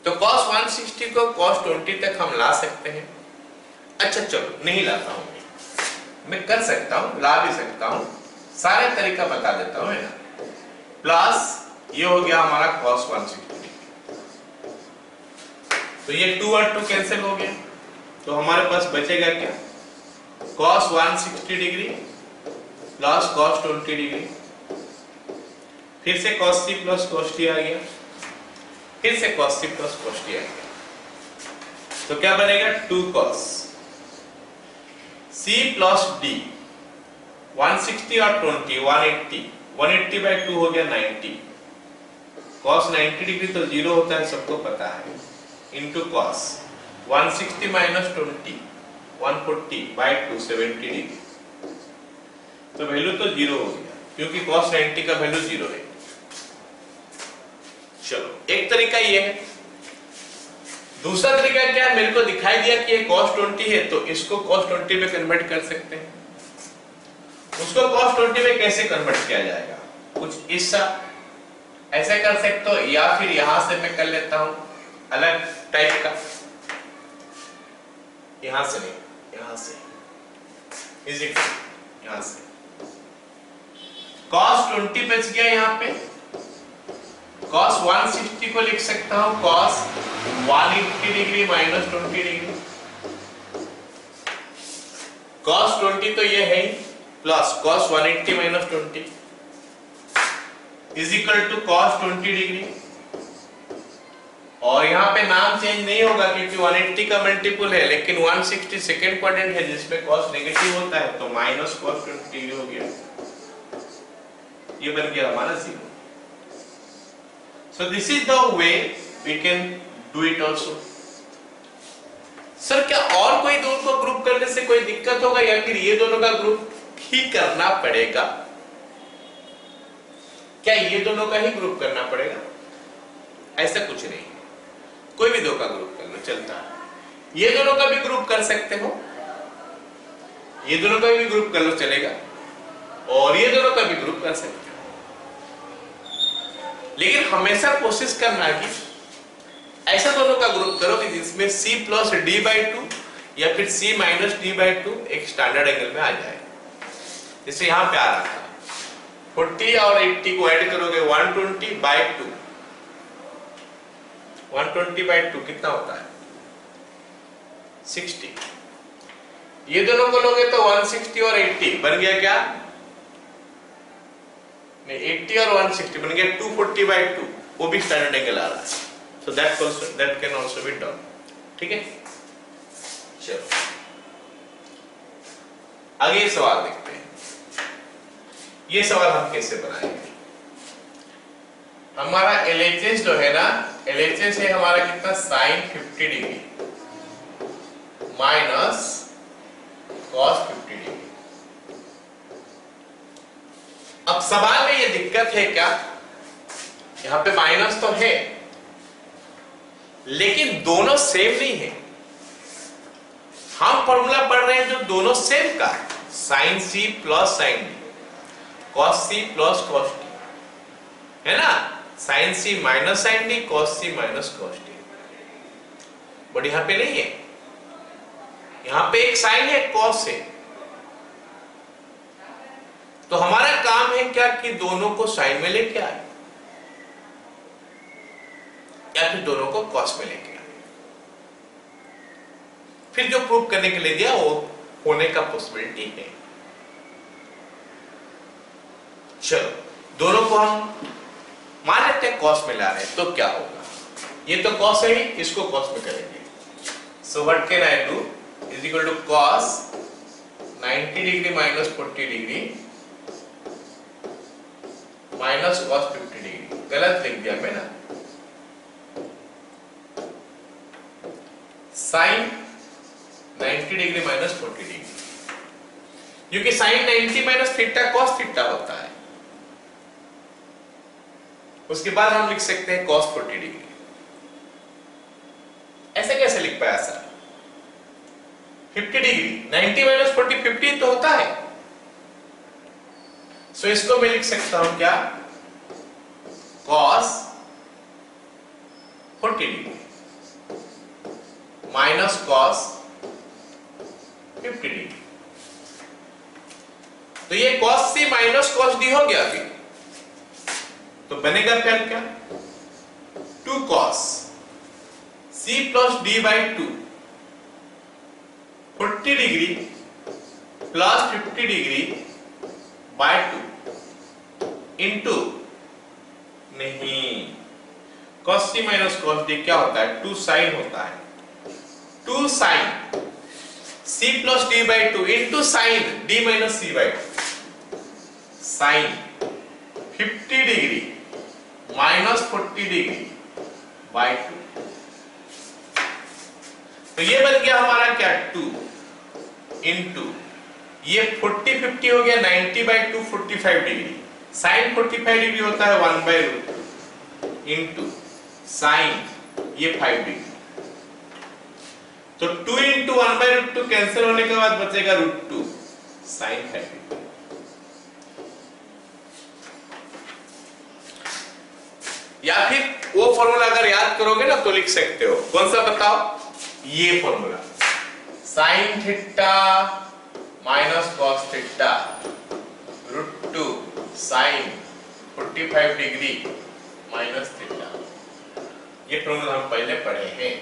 तो cos 160 को cos 20 तक हम ला सकते हैं। अच्छा चलो नहीं लाता हूं मैं कर सकता हूं, ला भी सकता हूं, सारे तरीका बता देता हूं, है ना। प्लस ये हो गया हमारा cos 160, तो ये 2 और 2 कैंसिल हो गया, तो हमारे पास बचेगा क्या cos 160 degree plus cos 20 degree, फिर से cos c plus cos t आ गया, फिर से cos c plus cos t आ गया, तो क्या बनेगा 2 cos c प्लस d 160 और 20 180, 180 बाई 2 हो गया 90, cos 90 डिग्री तो 0 होता है सबको पता है, into cos 160 minus 20 140 by 2 70 degree, तो वैल्यू तो 0 हो गया क्योंकि cos 90 का वैल्यू 0 है। चलो एक तरीका ये है। दूसरा तरीका क्या है, मेरे को दिखाई दिया कि ये cos 20 है तो इसको cos 20 में कन्वर्ट कर सकते हैं। उसको cos 20 में कैसे कन्वर्ट किया जाएगा, कुछ इस ऐसे कर सकते हो, या फिर यहां से मैं कर लेता हूं अलग टाइप का, यहां से नहीं, यहां से इज इक्वल यहां से cos 20 बच गया, यहां पे cos 160 को लिख सकता हूं cos 180 degree minus 20 degree, cos 20 तो ये है ही, plus cos 180 minus 20 is equal to cos 20 degree, और यहाँ पे नाम चेंज नहीं होगा क्योंकि 180 का मल्टीपल है, लेकिन 160 सेकेंड क्वाड्रेंट है जिसमें cos नेगेटिव होता है, तो माइनस cos 20 हो गया, ये बन गया हमारा 0। So this is the way we can do it also. Sir क्या और कोई दोनों को ग्रुप करने से कोई दिक्कत होगा या फिर ये दोनों का ग्रुप ही करना पड़ेगा? क्या ये दोनों का ही ग्रुप करना पड़ेगा? ऐसा कुछ नहीं, कोई भी दो का ग्रुप कर लो चलता है। ये दोनों का भी ग्रुप कर सकते हो, ये दोनों का भी ग्रुप कर लो चलेगा, और ये दोनों का भी ग्रुप कर सकते हो, लेकिन हमेशा कोशिश करना कि ऐसा दोनों का ग्रुप करो कि जिसमें c प्लस d बाई 2 या फिर c माइनस d बाई 2 एक स्टैंडर्ड एंगल में आ जाए। जैसे यहाँ पे आ रहा था 40 और 80 को ऐड करोगे 120 बाई 2, 120 बाई 2 कितना होता है 60, ये दोनों को लोगे तो 160 और 80 बन गया क्या, नहीं 80 और 160 बन गया 240 बाई 2, वो भी स्टैंडर्ड एंगल आ रहा है, so that can also be done। ठीक है, चलो आगे ये सवाल देखते हैं। ये सवाल हम कैसे बनाएंगे, हमारा LHS जो है ना, LHS है हमारा कितना sin 50 degree minus cos 50 degree. अब सवाल में ये दिक्कत है क्या, यहां पे माइनस तो है लेकिन दोनों सेम नहीं है। हम फॉर्मूला पढ़ रहे हैं जो दोनों सेम का, sin c plus sin d, cos c plus cos t, है ना। Sine c minus sine d, cos c minus cos d. But यहां पे नहीं है, यहां पे एक साइन है, कॉस है। तो हमारा काम है क्या कि दोनों को साइन में लेके आए या फिर दोनों को कॉस में लेके आए। फिर जो प्रूव करने के लिए दिया वो होने का पॉसिबिलिटी है। चलो दोनों को हम मान लेते हैं कॉस में ला रहे हैं, तो क्या होगा? ये तो कॉस है ही, इसको कॉस में करेंगे। So what can I do is equal to cos 90 degree minus 40 degree minus cos 50 degree. गलत लिख दिया मैं ना, साइन 90 डिग्री माइनस 40 डिग्री, क्योंकि sine 90 minus theta cos theta होता है। उसके बाद हम लिख सकते हैं कॉस 40 डिग्री। ऐसे कैसे लिख पाया सर? 50 डिग्री 90 माइनस 40 50 तो होता है। सो इसको मैं लिख सकता हूं क्या? Cos 40 degree minus cos 50 degree. तो ये cos c minus cos d हो गया। फिर तो बनेगा क्या? 2 cos c plus d by 2 40 degree plus 50 degree by 2 into, नहीं, cos c minus cos d क्या होता है? 2 साइन होता है। 2 sine c plus d by 2 into sine d minus c by 2, sine 50 degree minus 40 degree by 2। तो ये बन गया हमारा क्या? 2 इंटू ये 40 50 हो गया 90 बाई 2 45 डिग्री। साइन 45 डिग्री होता है 1 बाई रूट 2 इंटू साइन ये 5 डिग्री। तो 2 इंटू 1 बाई रूट 2 कैंसिल होने के बाद बचेगा रूट 2 साइन 5 डिग्री। या फिर वो फॉर्मूला अगर याद करोगे ना तो लिख सकते हो। कौन सा बताओ? ये formula, sine theta minus cos theta root 2 sine 45 degree minus theta. ये फॉर्मूला हम पहले पढ़े हैं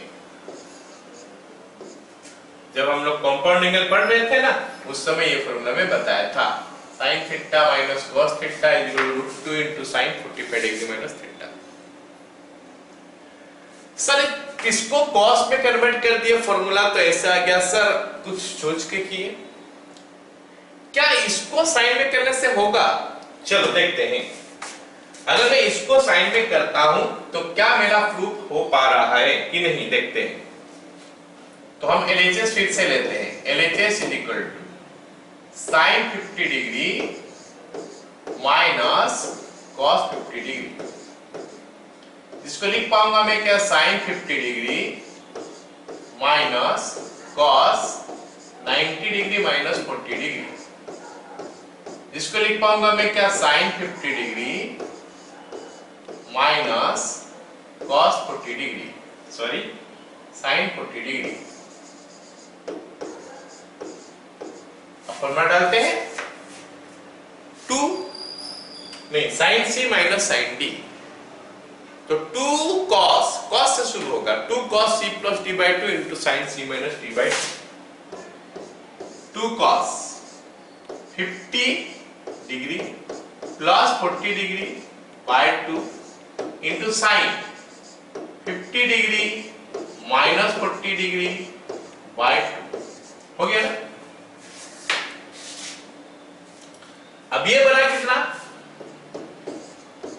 जब हम लोग कंपाउंड एंगल पढ़ रहे थे ना, उस समय ये फॉर्मूला में बताया था। Sine theta minus cos theta is equal to root 2 into sine 45 degree minus theta. Sir किसको कॉस में कन्वर्ट कर दिया फॉर्मूला तो ऐसा आ गया। सर कुछ सोच के किए क्या? इसको साइन में करने से होगा? चलो देखते हैं। अगर मैं इसको साइन में करता हूं तो क्या मेरा प्रूफ हो पा रहा है कि नहीं, देखते हैं। तो हम LHS फिर से लेते हैं। LHS is equal to sine 50 degree minus cos 50 degree. इसको लिख पाऊंगा मैं क्या? Sine 50 degree minus cos 90 degree minus 40 degree. इसको लिख पाऊंगा मैं क्या? Sine 50 degree minus cos 40 degree, sorry sine 40 degree. Formula डालते हैं 2 नहीं sine c minus sine d. तो 2 cos, cos से शुरू होगा, 2 cos c plus d by 2 into sign c minus d by 2 cos 50 degree plus 40 degree by 2 into sign 50 degree minus 40 degree by 2। हो गया ना? अब ये बना कितना?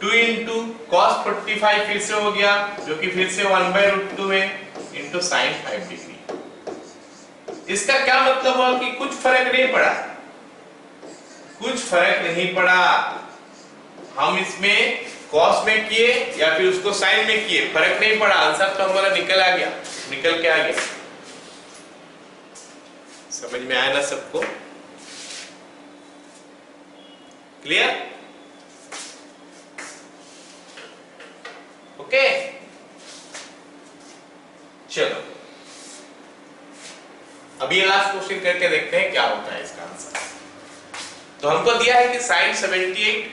2 इंटू कॉस 45 फिर से हो गया, जो कि फिर से 1 बाई रूट 2 है इंटू साइन 5 डिग्री। इसका क्या मतलब हुआ कि कुछ फर्क नहीं पड़ा, कुछ फर्क नहीं पड़ा। हम इसमें कॉस में किए या फिर उसको साइन में किए, फर्क नहीं पड़ा। आंसर तो हमारा निकल आ गया, निकल के आ गया। समझ में आया ना सबको? क्लियर? ओके, चलो अभी लास्ट क्वेश्चन करके देखते हैं क्या होता है इसका आंसर। तो हमको दिया है कि sin 78,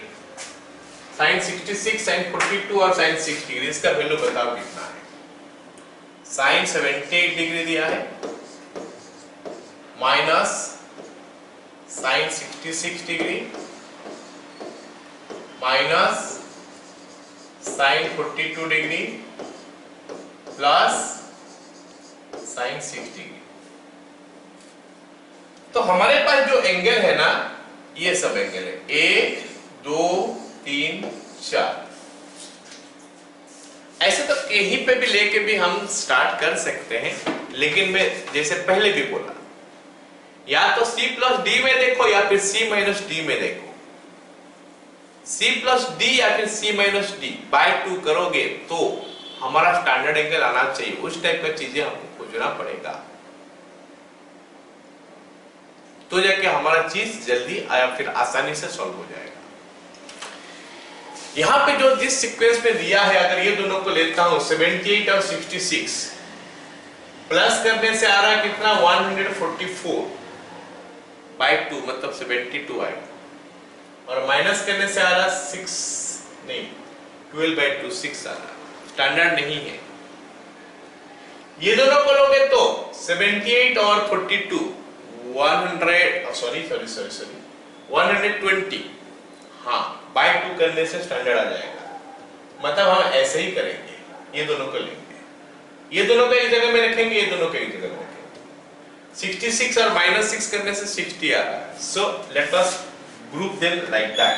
sin 66, sin 42 और sin 60 डिग्री, इसका वैल्यू बताओ कितना है। sin 78 डिग्री दिया है minus sin 66 degree minus sin 42 degree plus sin 60 degree. तो हमारे पास जो एंगल है ना, ये सब एंगल है 1 2 3 4। ऐसे तो कहीं पे भी लेके भी हम स्टार्ट कर सकते हैं, लेकिन मैं जैसे पहले भी बोला, या तो C प्लस डी में देखो या फिर C माइनस डी में देखो। C प्लस डी या फिर C माइनस डी बाय 2 करोगे तो हमारा स्टैंडर्ड एंगल आना चाहिए। उस टाइप का चीजें हमको खोजना पड़ेगा, तो जाके हमारा चीज जल्दी या फिर आसानी से सॉल्व हो जाएगा। यहां पे जो जिस सीक्वेंस में दिया है, अगर ये दोनों को लेता हूं 78 और 66, प्लस करने से आ रहा है कितना 144 बाय 2 मतलब 72 आएगा, और माइनस करने से आ रहा 12 बाय 2 6 आ रहा। स्टैंडर्ड नहीं है। ये दोनों को लोगे तो 78 और 42 120, हाँ बाय 2 करने से स्टैंडर्ड आ जाएगा। मतलब हम ऐसे ही करेंगे, ये दोनों को लेंगे, ये दोनों को एक जगह में रखेंगे, ये दोनों को एक जगह में रखेंगे। 66 और -6 करने से 60 आ रहा है। So let us group them like that,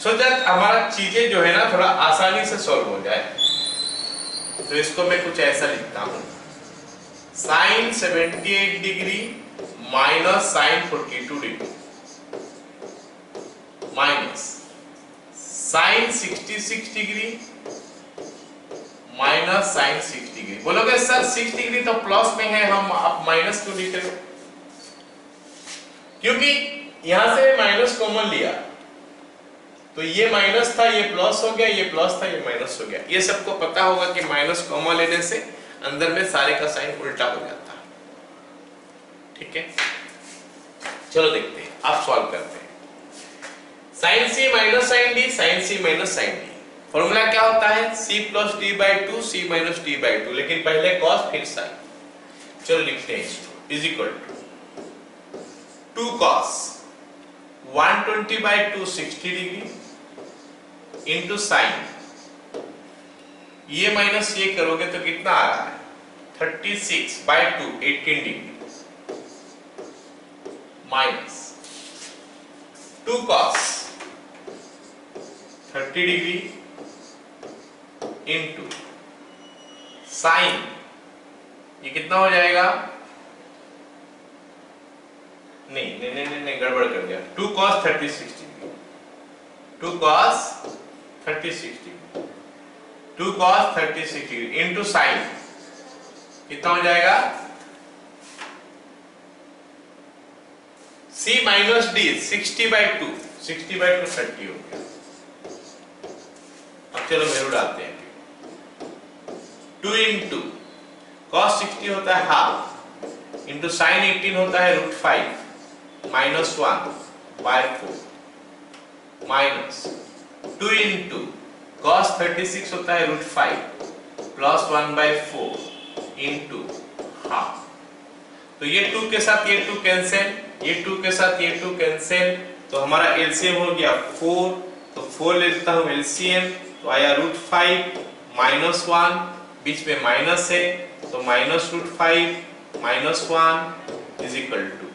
so that हमारा चीजें जो है ना थोड़ा आसानी से सॉल्व हो जाए। तो इसको मैं कुछ ऐसा लिखता हूं, sin 78 degree minus sin 42 degree minus sin 66 degree minus sin 60 degree. बोलोगे सर 6 डिग्री तो प्लस में है, हम आप माइनस क्यों लिख रहे हो? क्योंकि यहां से माइनस कॉमन लिया तो ये माइनस था, ये प्लस हो गया, ये प्लस था, ये माइनस हो गया। ये सबको पता होगा कि माइनस कॉमन लेने से अंदर में सारे का साइन उल्टा हो जाता है। ठीक है, चलो देखते हैं, आप सॉल्व करते हैं। sin c minus sin d, sin c minus sin d। Formula क्या होता है? c plus d by 2, c minus d by 2, लेकिन पहले cos फिर sin। चलो लिखते हैं इसको, is equal to 2 cos 120 by 2 60 degree into sine, ये माइनस ये करोगे तो कितना आ रहा है 36 by 2 18 degree minus 2 cos 30 degree into sine, ये कितना हो जाएगा? नहीं गड़बड़ कर दिया। 2 cos 36 degree, 2 cos 36 degree, 2 cos 36 degree into sine, कितना हो जाएगा? c minus d 60 by 2, 60 by 2 30 हो गया। अब चलो वैल्यू डालते हैं। 2 इंटू cos 60 होता है हाफ इंटू साइन 18 होता है √5 minus 1 by 4 minus 2 into cos 36 होता है √5 प्लस 1 बाय 4 इंटू हाफ। तो ये 2 के साथ ये 2 कैंसिल, ये 2 के साथ ये 2 कैंसिल, तो हमारा एलसीएम हो गया 4। तो 4 लेता हूं एलसीएम, तो आया √5 माइनस 1, बीच में माइनस है तो minus √5 minus 1 is equal to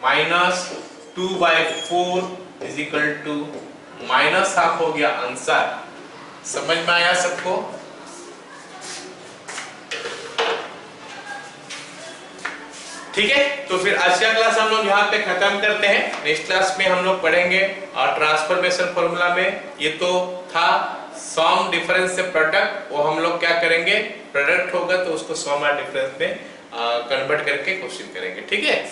minus 2 by 4 is equal to minus half हो गया आंसर। समझ में आया सबको? ठीक है, तो फिर आज का क्लास हम लोग यहाँ पे खत्म करते हैं। नेक्स्ट क्लास में हम लोग पढ़ेंगे और ट्रांसफॉर्मेशन फॉर्मूला में ये तो था सम डिफरेंस से प्रोडक्ट, वो हम लोग क्या करेंगे, प्रोडक्ट होगा तो उसको सम और डिफरेंस में कन्वर्ट करके क्वेश्चन करेंगे। ठीक है।